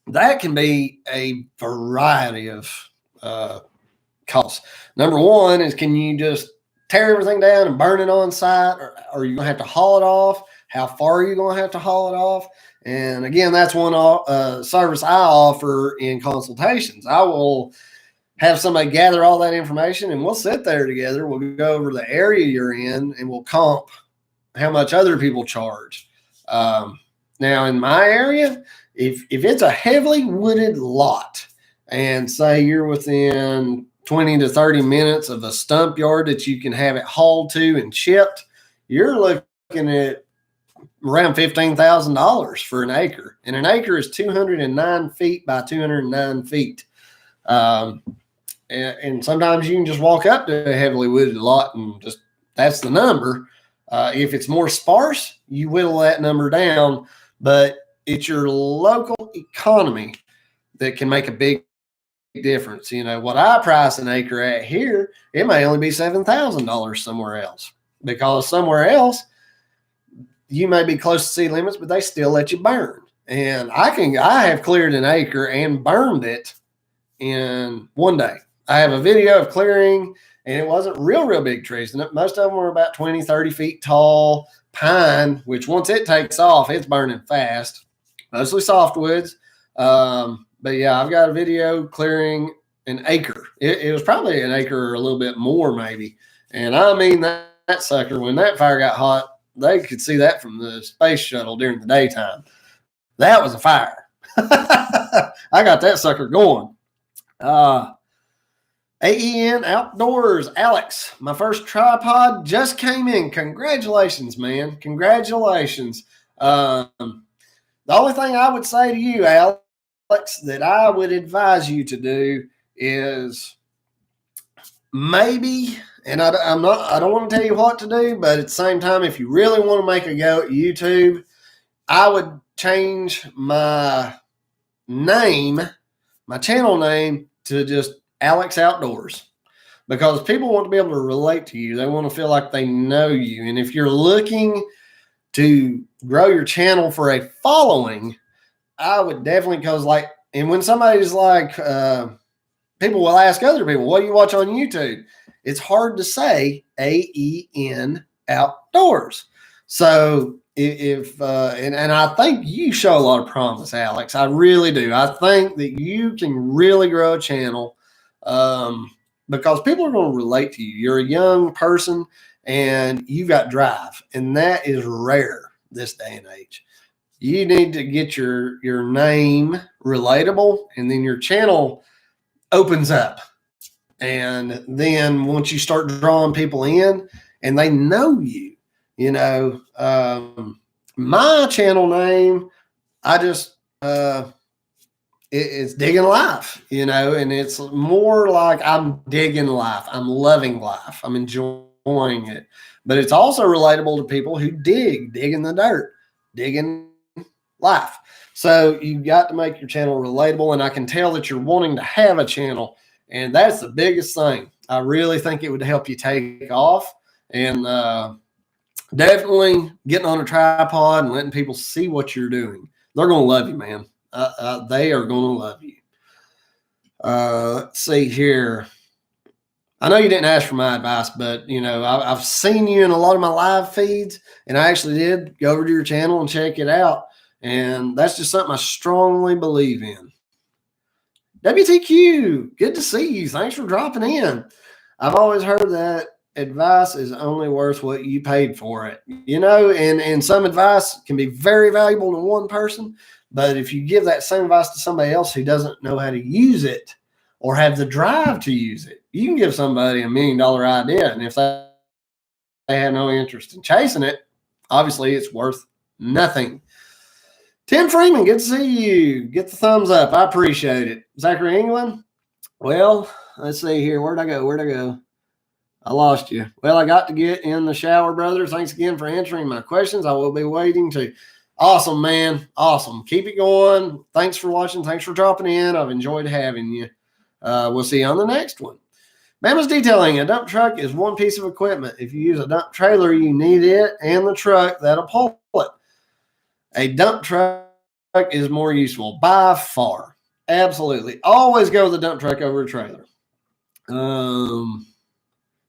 that can be a variety of costs. Number one is, can you just tear everything down and burn it on site, or are you going to have to haul it off? How far are you going to have to haul it off? And again, that's one service I offer in consultations. I will have somebody gather all that information, and we'll sit there together. We'll go over the area you're in, and we'll comp how much other people charge. Now, in my area, if it's a heavily wooded lot, and say you're within 20 to 30 minutes of a stump yard that you can have it hauled to and chipped, you're looking at around $15,000 for an acre. And an acre is 209 feet by 209 feet. And sometimes you can just walk up to a heavily wooded lot and just, that's the number. If it's more sparse, you whittle that number down, but it's your local economy that can make a big difference. You know, what I price an acre at here, it may only be $7,000 somewhere else, because somewhere else you may be close to city limits, but they still let you burn. And I have cleared an acre and burned it in one day. I have a video of clearing, and it wasn't real big trees. And most of them were about 20, 30 feet tall pine, which once it takes off, it's burning fast, mostly softwoods. But yeah, I've got a video clearing an acre. It was probably an acre or a little bit more maybe. And I mean, that sucker, when that fire got hot, they could see that from the space shuttle during the daytime. That was a fire. I got that sucker going. AEN Outdoors, Alex, my first tripod just came in. Congratulations, man. Congratulations. The only thing I would say to you, Alex, that I would advise you to do is maybe, and I don't want to tell you what to do, but at the same time, if you really want to make a go at YouTube, I would change my name, my channel name, to just Alex Outdoors, because people want to be able to relate to you. They want to feel like they know you. And if you're looking to grow your channel for a following, I would definitely, because like, and when somebody's like, people will ask other people, what do you watch on YouTube? It's hard to say AEN Outdoors. So if and I think you show a lot of promise, Alex. I really do. I think that you can really grow a channel, because people are going to relate to you. You're a young person and you've got drive, and that is rare this day and age. You need to get your name relatable, and then your channel opens up. And then once you start drawing people in and they know you, you know, my channel name, I just, it's digging life, you know, and it's more like I'm digging life. I'm loving life. I'm enjoying it, but it's also relatable to people who dig in the dirt, digging life. So you've got to make your channel relatable, and I can tell that you're wanting to have a channel, and that's the biggest thing. I really think it would help you take off, and definitely getting on a tripod and letting people see what you're doing. They're going to love you, man. They are going to love you. Let's see here. I know you didn't ask for my advice, but you know, I've seen you in a lot of my live feeds, and I actually did go over to your channel and check it out. And that's just something I strongly believe in. WTQ, good to see you. Thanks for dropping in. I've always heard that advice is only worth what you paid for it. You know, and some advice can be very valuable to one person, but if you give that same advice to somebody else who doesn't know how to use it or have the drive to use it, you can give somebody $1 million idea, and if they have no interest in chasing it, obviously it's worth nothing. Tim Freeman, good to see you. Get the thumbs up. I appreciate it. Zachary England. Well, let's see here. Where'd I go? I lost you. Well, I got to get in the shower, brother. Thanks again for answering my questions. I will be waiting to. Awesome, man. Awesome. Keep it going. Thanks for watching. Thanks for dropping in. I've enjoyed having you. We'll see you on the next one. Mama's Detailing. A dump truck is one piece of equipment. If you use a dump trailer, you need it and the truck that'll pull it. A dump truck is more useful by far. Absolutely. Always go with a dump truck over a trailer.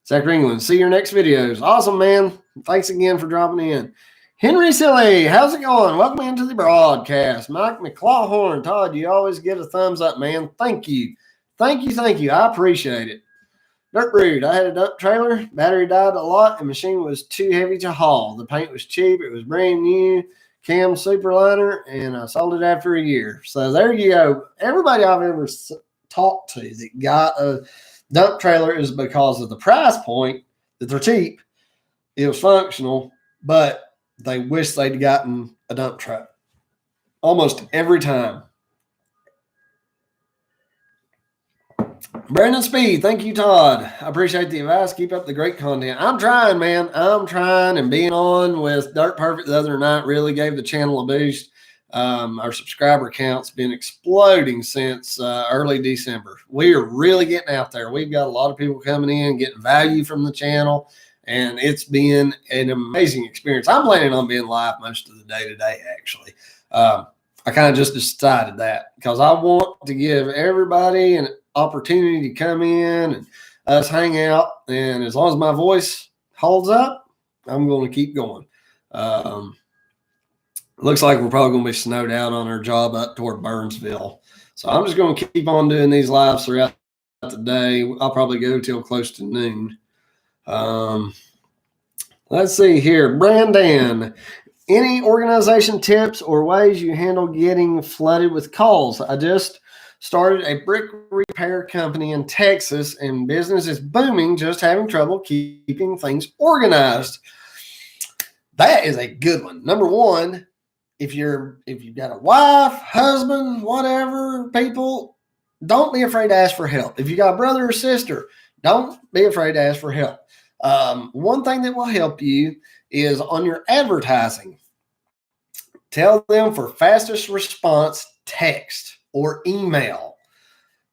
Zach England, see your next videos. Awesome, man. Thanks again for dropping in. Henry Silly, how's it going? Welcome into the broadcast. Mike McClawhorn, Todd, you always get a thumbs up, man. Thank you. Thank you. I appreciate it. Dirt Brood, I had a dump trailer. Battery died a lot and machine was too heavy to haul. The paint was cheap. It was brand new. Cam Superliner, and I sold it after a year. So there you go. Everybody I've ever talked to that got a dump trailer is because of the price point, that they're cheap. It was functional, but they wish they'd gotten a dump truck almost every time. Brandon Speed, thank you, Todd. I appreciate the advice. Keep up the great content. I'm trying, man. I'm trying, and being on with Dirt Perfect the other night really gave the channel a boost. Our subscriber count's been exploding since early December. We are really getting out there. We've got a lot of people coming in, getting value from the channel, and it's been an amazing experience. I'm planning on being live most of the day today, actually. I kind of just decided that because I want to give everybody an opportunity to come in and us hang out. And as long as my voice holds up, I'm going to keep going. Looks like we're probably going to be snowed out on our job up toward Burnsville. So I'm just going to keep on doing these lives throughout the day. I'll probably go till close to noon. Let's see here. Brandon, any organization tips or ways you handle getting flooded with calls? I just started a brick repair company in Texas, and business is booming, just having trouble keeping things organized. That is a good one. Number one, if you've got a wife, husband, whatever, people, don't be afraid to ask for help. If you got a brother or sister, don't be afraid to ask for help. One thing that will help you is on your advertising. Tell them for fastest response, text or email.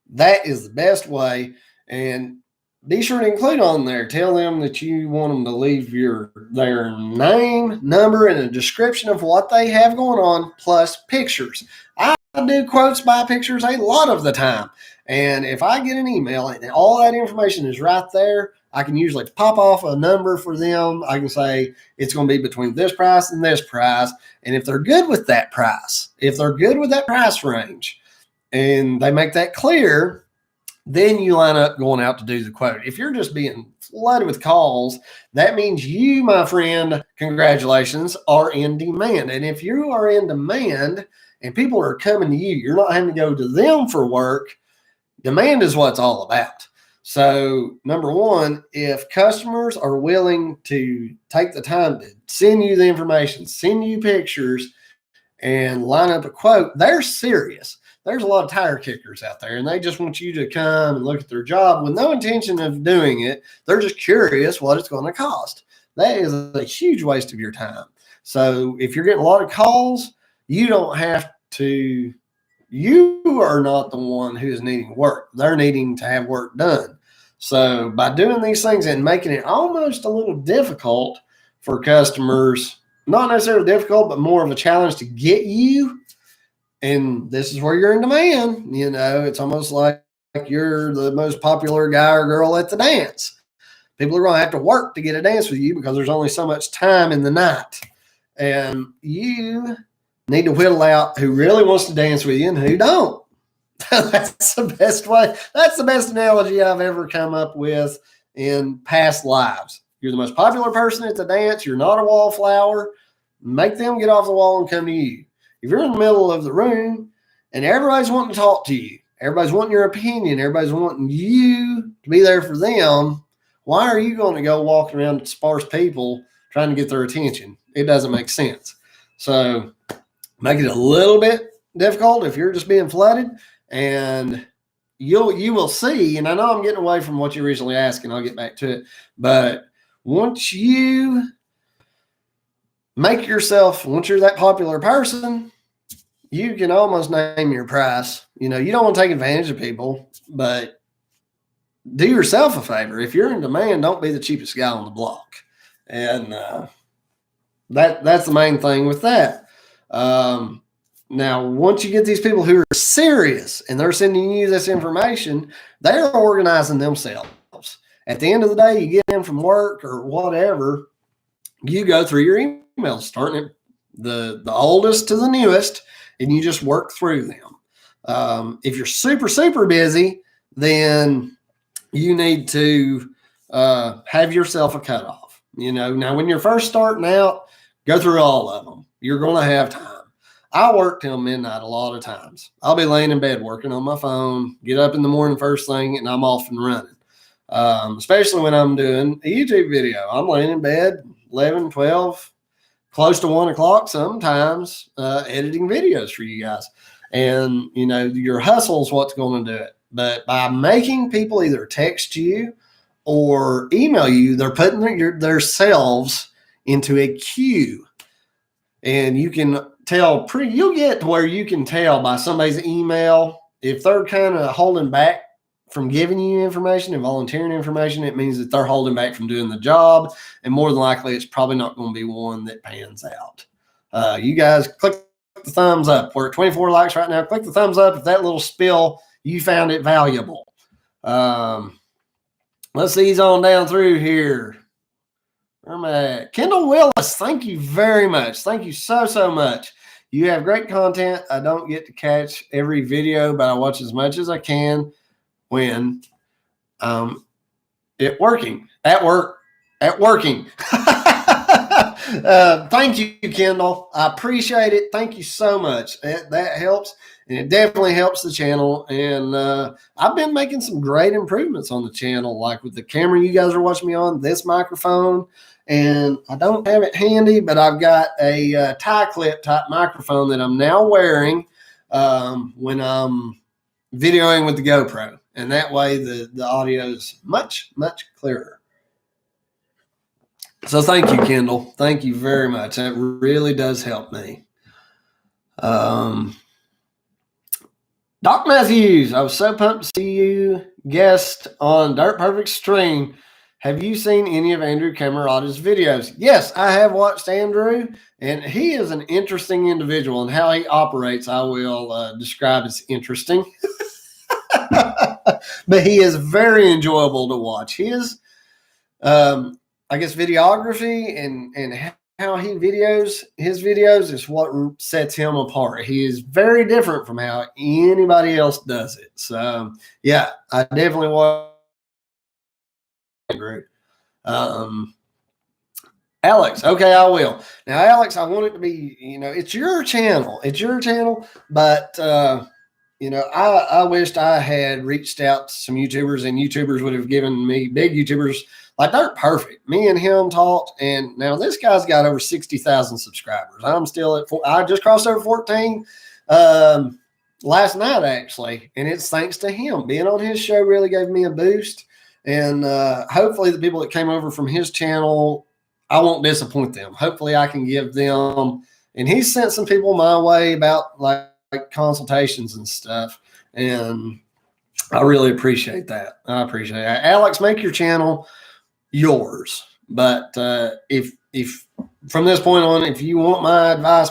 That is the best way. And be sure to include on there. Tell them that you want them to leave their name, number, and a description of what they have going on, plus pictures. I do quotes by pictures a lot of the time. And if I get an email and all that information is right there, I can usually pop off a number for them. I can say it's going to be between this price and this price. And if they're good with that price, range, and they make that clear, then you line up going out to do the quote. If you're just being flooded with calls, that means you, my friend, congratulations, are in demand. And if you are in demand and people are coming to you, you're not having to go to them for work. Demand is what it's all about. So number one, if customers are willing to take the time to send you the information, send you pictures, and line up a quote, they're serious. There's a lot of tire kickers out there, and they just want you to come and look at their job with no intention of doing it. They're just curious what it's going to cost. That is a huge waste of your time. So if you're getting a lot of calls, you don't have to, you are not the one who is needing work. They're needing to have work done. So by doing these things and making it almost a little difficult for customers, not necessarily difficult, but more of a challenge to get you, and this is where you're in demand. You know, it's almost like you're the most popular guy or girl at the dance. People are going to have to work to get a dance with you because there's only so much time in the night. And you need to whittle out who really wants to dance with you and who don't. That's the best way. That's the best analogy I've ever come up with in past lives. You're the most popular person at the dance. You're not a wallflower. Make them get off the wall and come to you. If you're in the middle of the room and everybody's wanting to talk to you, everybody's wanting your opinion, everybody's wanting you to be there for them, why are you going to go walking around to sparse people trying to get their attention? It doesn't make sense. So make it a little bit difficult if you're just being flooded, and you will see, and I know I'm getting away from what you originally asked, and I'll get back to it, but once you make yourself, once you're that popular person, you can almost name your price. You know, you don't want to take advantage of people, but do yourself a favor. If you're in demand, don't be the cheapest guy on the block. And that's the main thing with that. Now, once you get these people who are serious and they're sending you this information, they're organizing themselves. At the end of the day, you get in from work or whatever, you go through your emails, starting at the oldest to the newest, and you just work through them. If you're super, super busy, then you need to have yourself a cutoff. Now when you're first starting out, go through all of them. You're going to have time. I work till midnight a lot of times. I'll be laying in bed working on my phone, get up in the morning first thing, and I'm off and running. Especially when I'm doing a YouTube video. I'm laying in bed 11, 12, close to 1 o'clock sometimes, editing videos for you guys. And, your hustle is what's going to do it. But by making people either text you or email you, they're putting their selves into a queue. And you can tell you'll get to where you can tell by somebody's email if they're kind of holding back from giving you information and volunteering information. It means that they're holding back from doing the job, and more than likely it's probably not going to be one that pans out. You guys click the thumbs up. We're at 24 likes right now. Click the thumbs up if that little spill, you found it valuable. Let's ease on down through here. Where am I at? Kendall Willis, thank you very much. Thank you so much. You have great content. I don't get to catch every video, but I watch as much as I can when at working. Thank you, Kendall. I appreciate it. Thank you so much. That helps, and it definitely helps the channel. And I've been making some great improvements on the channel, like with the camera you guys are watching me on, this microphone. And I don't have it handy, but I've got a tie clip type microphone that I'm now wearing when I'm videoing with the GoPro. And that way the audio is much, much clearer. So thank you, Kendall. Thank you very much. That really does help me. Doc Matthews, I was so pumped to see you guest on Dirt Perfect Stream. Have you seen any of Andrew Camerata's videos? Yes, I have watched Andrew, and he is an interesting individual, and how he operates I will describe as interesting. But he is very enjoyable to watch. His, I guess, videography and how he videos his videos is what sets him apart. He is very different from how anybody else does it. So, yeah, I definitely watch Andrew. Alex, okay, I will. Now, Alex, I want it to be, it's your channel. It's your channel, but I wished I had reached out to some YouTubers, and YouTubers would have given me, big YouTubers like Dirt Perfect. Me and him talked, and now this guy's got over 60,000 subscribers. I'm still at I just crossed over 14 last night, actually, and it's thanks to him. Being on his show really gave me a boost, and hopefully the people that came over from his channel, I won't disappoint them. Hopefully I can give them, and he sent some people my way about like consultations and stuff, and I really appreciate that. I appreciate it. Alex, make your channel yours, but if from this point on, if you want my advice,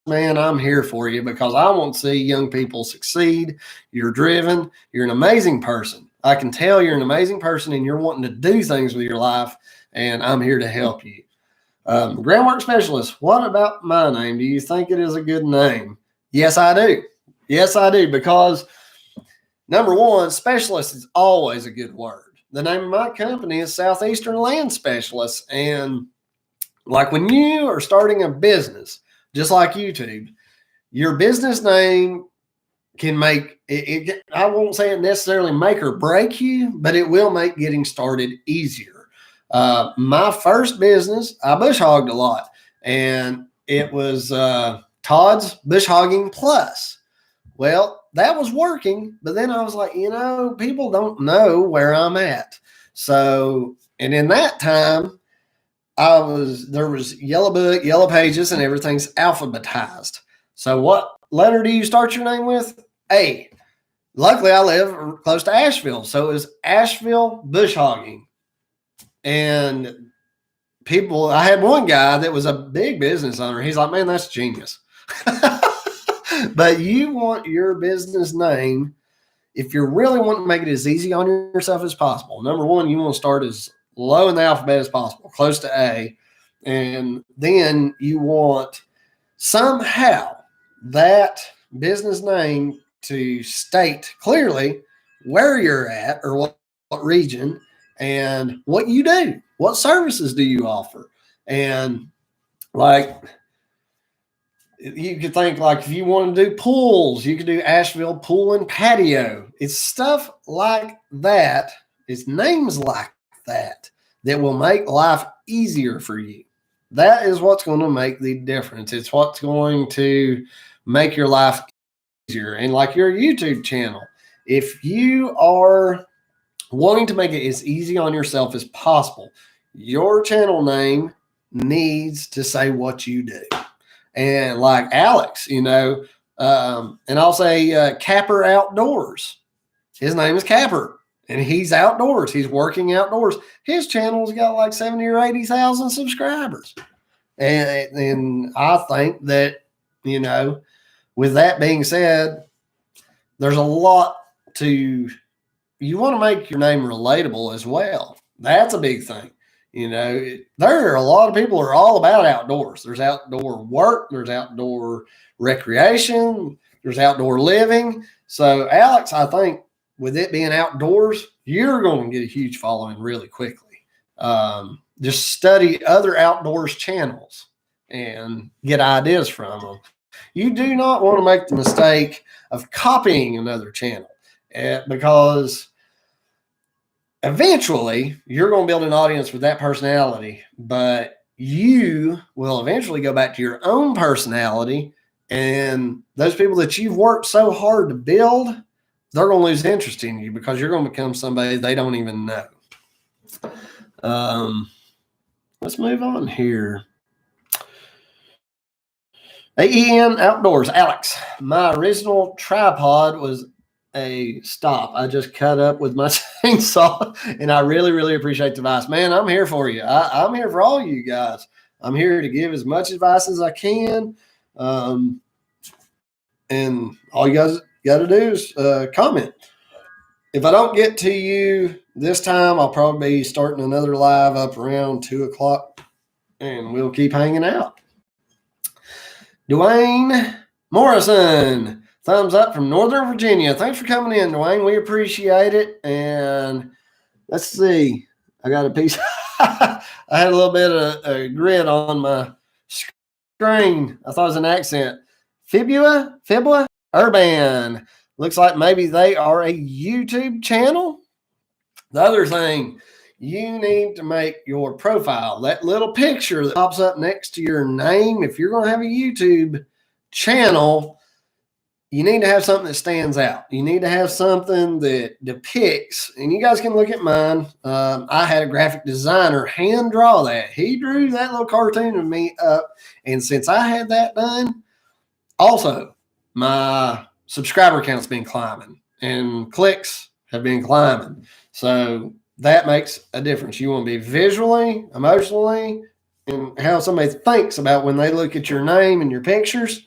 man, I'm here for you, because I want to see young people succeed. You're driven. You're an amazing person. I can tell you're an amazing person, and you're wanting to do things with your life, and I'm here to help you. Groundwork Specialist, what about my name? Do you think it is a good name? Yes, I do. Yes, I do, because number one, specialist is always a good word. The name of my company is Southeastern Land Specialists, and like when you are starting a business, just like YouTube, your business name can make it. I won't say it necessarily make or break you, but it will make getting started easier. My first business, I bush hogged a lot, and it was Todd's Bush Hogging Plus. Well, that was working, but then I was like, people don't know where I'm at. So, and in that time, there was Yellow Book, Yellow Pages, and everything's alphabetized. So what letter do you start your name with? A. Luckily, I live close to Asheville, so it was Asheville Bush Hogging. And I had one guy that was a big business owner. He's like, man, that's genius. But you want your business name, if you're really wanting to make it as easy on yourself as possible, number one, you want to start as low in the alphabet as possible, close to A. And then you want somehow that business name to state clearly where you're at or what region and what you do, what services do you offer. And like, you could think like if you want to do pools, you could do Asheville Pool and Patio. It's stuff like that. It's names like that that will make life easier for you. That is what's going to make the difference. It's what's going to make your life easier. And like your YouTube channel, if you are wanting to make it as easy on yourself as possible, your channel name needs to say what you do. And like Alex, and I'll say Capper Outdoors. His name is Capper, and he's outdoors. He's working outdoors. His channel's got like 70 or 80,000 subscribers. And I think that, with that being said, there's a lot you want to make your name relatable as well. That's a big thing. There are a lot of people who are all about outdoors. There's outdoor work, there's outdoor recreation, there's outdoor living. So, Alex, I think with it being outdoors, you're going to get a huge following really quickly. Just study other outdoors channels and get ideas from them. You do not want to make the mistake of copying another channel because eventually you're going to build an audience with that personality, but you will eventually go back to your own personality, and those people that you've worked so hard to build, they're going to lose interest in you because you're going to become somebody they don't even know. Let's move on here. AEN Outdoors. Alex, my original tripod was a stop. I just cut up with my chainsaw, and I really, really appreciate the advice. Man, I'm here for you. I'm here for all you guys. I'm here to give as much advice as I can. And all you guys got to do is comment. If I don't get to you this time, I'll probably be starting another live up around 2:00, and we'll keep hanging out. Dwayne Morrison, thumbs up from Northern Virginia. Thanks for coming in, Dwayne. We appreciate it. And let's see. I got a piece. I had a little bit of a grid on my screen. I thought it was an accent. Fibula Urban. Looks like maybe they are a YouTube channel. The other thing, you need to make your profile, that little picture that pops up next to your name. If you're going to have a YouTube channel, you need to have something that stands out. You need to have something that depicts, and you guys can look at mine. I had a graphic designer hand draw that. He drew that little cartoon of me up. And since I had that done, also my subscriber count's been climbing and clicks have been climbing. So that makes a difference. You want to be visually, emotionally, and how somebody thinks about when they look at your name and your pictures,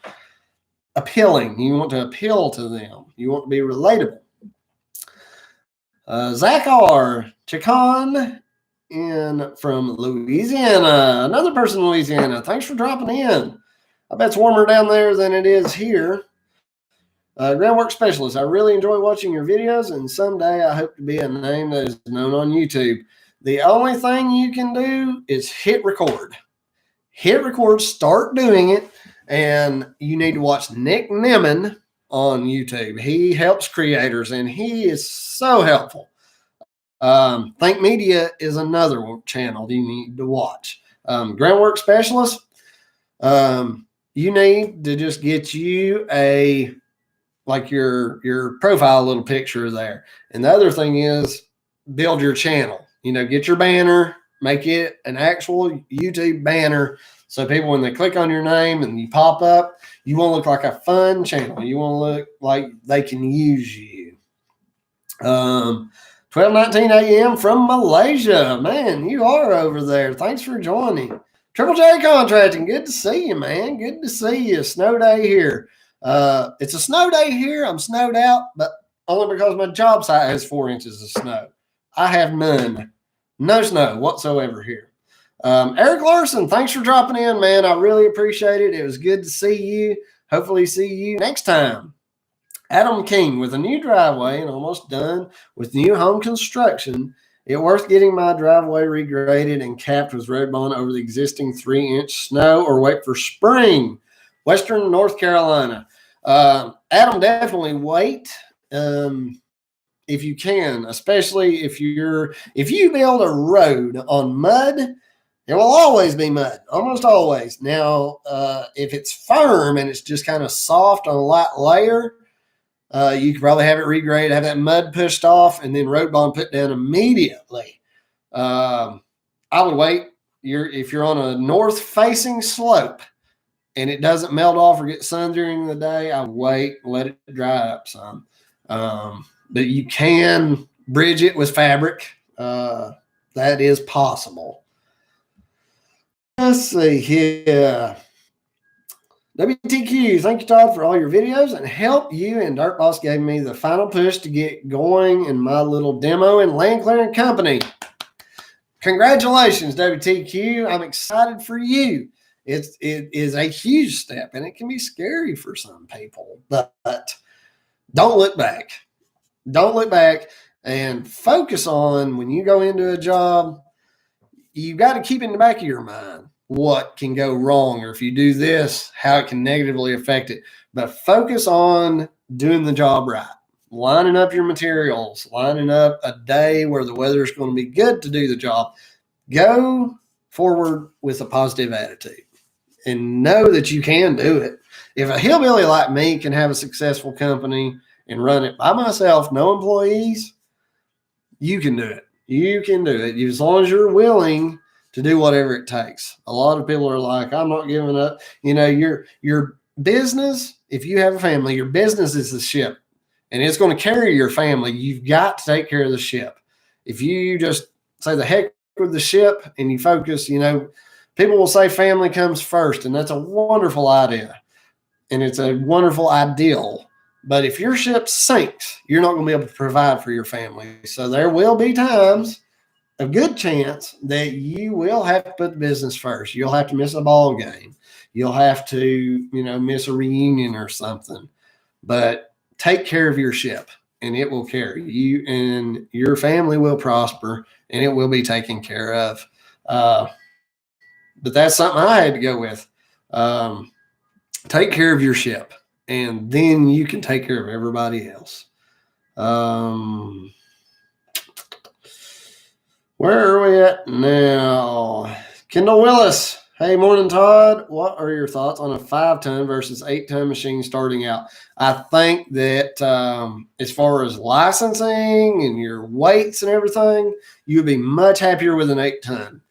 appealing. You want to appeal to them. You want to be relatable. Zach R. Chacon in from Louisiana. Another person in Louisiana. Thanks for dropping in. I bet it's warmer down there than it is here. Groundwork Specialist. I really enjoy watching your videos, and someday I hope to be a name that is known on YouTube. The only thing you can do is hit record. Hit record, start doing it, and you need to watch Nick Nimmin on YouTube. He helps creators, and he is so helpful. Think Media is another channel you need to watch. Groundwork Specialist, you need to just get you your profile little picture there. And the other thing is build your channel. Get your banner, make it an actual YouTube banner. So people, when they click on your name and you pop up, you want to look like a fun channel. You want to look like they can use you. 12:19 a.m. from Malaysia. Man, you are over there. Thanks for joining. Triple J Contracting. Good to see you, man. Good to see you. Snow day here. It's a snow day here. I'm snowed out, but only because my job site has 4 inches of snow. I have none. No snow whatsoever here. Eric Larson, thanks for dropping in, man. I really appreciate it. It was good to see you. Hopefully see you next time. Adam King, with a new driveway and almost done with new home construction, it worth getting my driveway regraded and capped with road bond over the existing 3-inch snow or wait for spring? Western North Carolina. Adam, definitely wait. If you can, especially if you build a road on mud, there will always be mud, almost always. Now, if it's firm and it's just kind of soft on a light layer, you could probably have it regraded, have that mud pushed off, and then road bond put down immediately. I would wait. If you're on a north-facing slope and it doesn't melt off or get sun during the day, I would wait, let it dry up some. But you can bridge it with fabric. That is possible. Let's see here. WTQ, thank you, Todd, for all your videos and help. You and Dirt Boss gave me the final push to get going in my little demo and land clearing company. Congratulations, WTQ. I'm excited for you. It is a huge step, and it can be scary for some people, but don't look back. Don't look back and focus on when you go into a job, you got to keep in the back of your mind what can go wrong, or if you do this, how it can negatively affect it. But focus on doing the job right, lining up your materials, lining up a day where the weather is going to be good to do the job. Go forward with a positive attitude and know that you can do it. If a hillbilly like me can have a successful company and run it by myself, no employees, you can do it. You can do it as long as you're willing to do whatever it takes. A lot of people are like, I'm not giving up. Your business, if you have a family, your business is the ship, and it's going to carry your family. You've got to take care of the ship. If you just say the heck with the ship and you focus, people will say family comes first, and that's a wonderful idea, and it's a wonderful ideal. But if your ship sinks, you're not going to be able to provide for your family. So there will be times, a good chance, that you will have to put the business first. You'll have to miss a ball game. You'll have to, miss a reunion or something. But take care of your ship, and it will carry you, and your family will prosper, and it will be taken care of. But that's something I had to go with. Take care of your ship, and then you can take care of everybody else. Where are we at now? Kendall Willis. Hey, morning, Todd. What are your thoughts on a 5-ton versus 8-ton machine starting out? I think that as far as licensing and your weights and everything, you would be much happier with an 8-ton.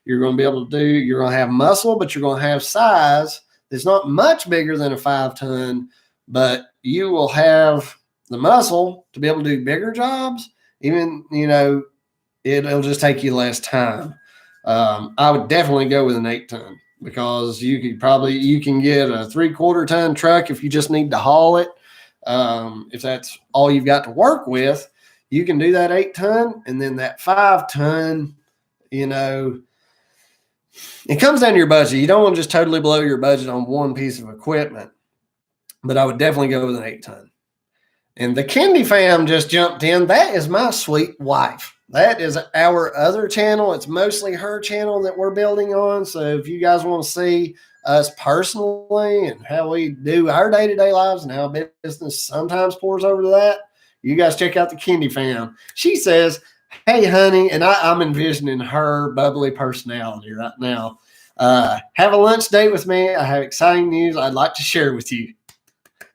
You're going to be able to you're going to have muscle, but you're going to have size that's not much bigger than a 5-ton, but you will have the muscle to be able to do bigger jobs. Even, it'll just take you less time. I would definitely go with an 8-ton because you can get a 3/4 ton truck if you just need to haul it. If that's all you've got to work with, you can do that 8-ton, and then that 5-ton, it comes down to your budget. You don't want to just totally blow your budget on one piece of equipment, but I would definitely go with an 8-ton. And the Kendi fam just jumped in. That is my sweet wife. That is our other channel. It's mostly her channel that we're building on. So if you guys want to see us personally and how we do our day-to-day lives and how business sometimes pours over to that, you guys check out the Kendi fam. She says, hey, honey, and I'm envisioning her bubbly personality right now. Have a lunch date with me. I have exciting news I'd like to share with you.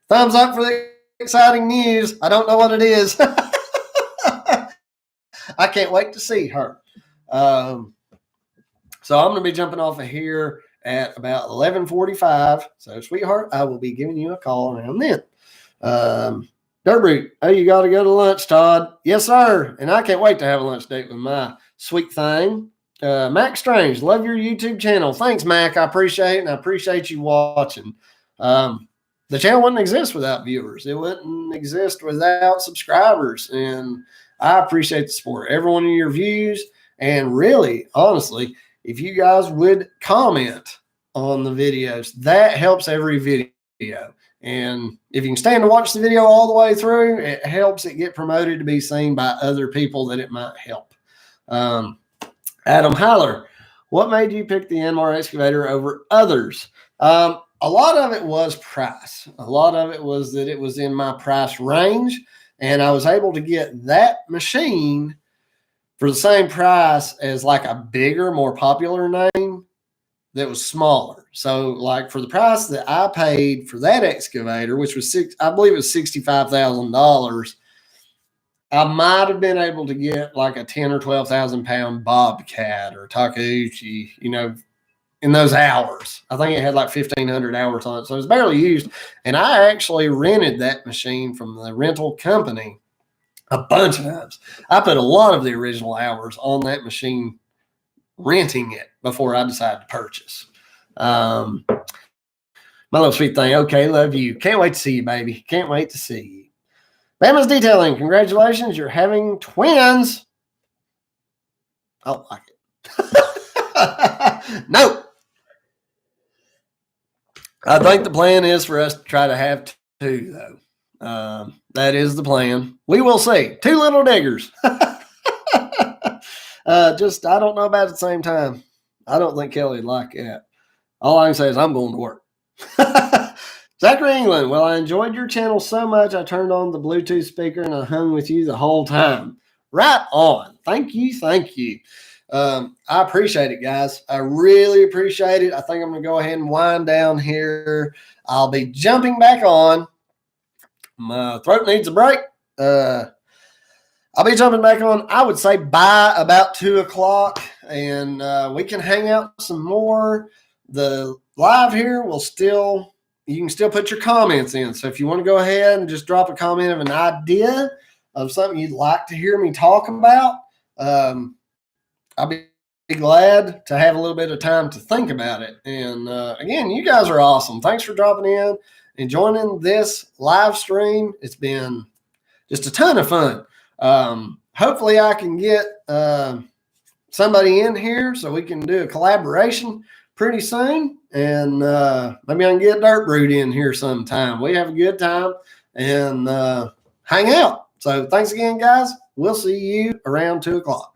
Thumbs up for the exciting news. I don't know what it is. I can't wait to see her. So I'm going to be jumping off of here at about 11:45. So, sweetheart, I will be giving you a call around then. Dirtbrute, oh, you got to go to lunch, Todd. Yes, sir. And I can't wait to have a lunch date with my sweet thing. Mac Strange, love your YouTube channel. Thanks, Mac. I appreciate it, and I appreciate you watching. the channel wouldn't exist without viewers. It wouldn't exist without subscribers. And I appreciate the support, every one of your views. And really, honestly, if you guys would comment on the videos, that helps every video. And if you can stand to watch the video all the way through, it helps it get promoted to be seen by other people that it might help. Adam Heiler, what made you pick the Yanmar excavator over others? A lot of it was price. A lot of it was that it was in my price range, and I was able to get that machine for the same price as like a bigger, more popular name that was smaller. So like for the price that I paid for that excavator, which was I believe it was $65,000, I might have been able to get like a 10 or 12,000 pound Bobcat or Takeuchi, in those hours. I think it had like 1,500 hours on it. So it was barely used. And I actually rented that machine from the rental company a bunch of times. I put a lot of the original hours on that machine, renting it before I decided to purchase. My little sweet thing. Okay, love you. Can't wait to see you, baby. Can't wait to see you. Bama's Detailing, congratulations. You're having twins. I don't like it. No. I think the plan is for us to try to have two, though. That is the plan. We will see. Two little diggers. I don't know about it at the same time. I don't think Kelly would like that. All I can say is I'm going to work. Zachary England, well, I enjoyed your channel so much, I turned on the Bluetooth speaker and I hung with you the whole time. Right on. Thank you. Thank you. I appreciate it, guys. I really appreciate it. I think I'm going to go ahead and wind down here. I'll be jumping back on. My throat needs a break. I'll be jumping back on, I would say, by about 2 o'clock, and we can hang out some more. The live here will still, you can still put your comments in. So if you want to go ahead and just drop a comment of an idea of something you'd like to hear me talk about, I'll be glad to have a little bit of time to think about it. And again, you guys are awesome. Thanks for dropping in and joining this live stream. It's been just a ton of fun. Hopefully I can get somebody in here so we can do a collaboration pretty soon. And maybe I can get Dirt Brood in here sometime. We have a good time and hang out. So thanks again, guys. We'll see you around 2 o'clock.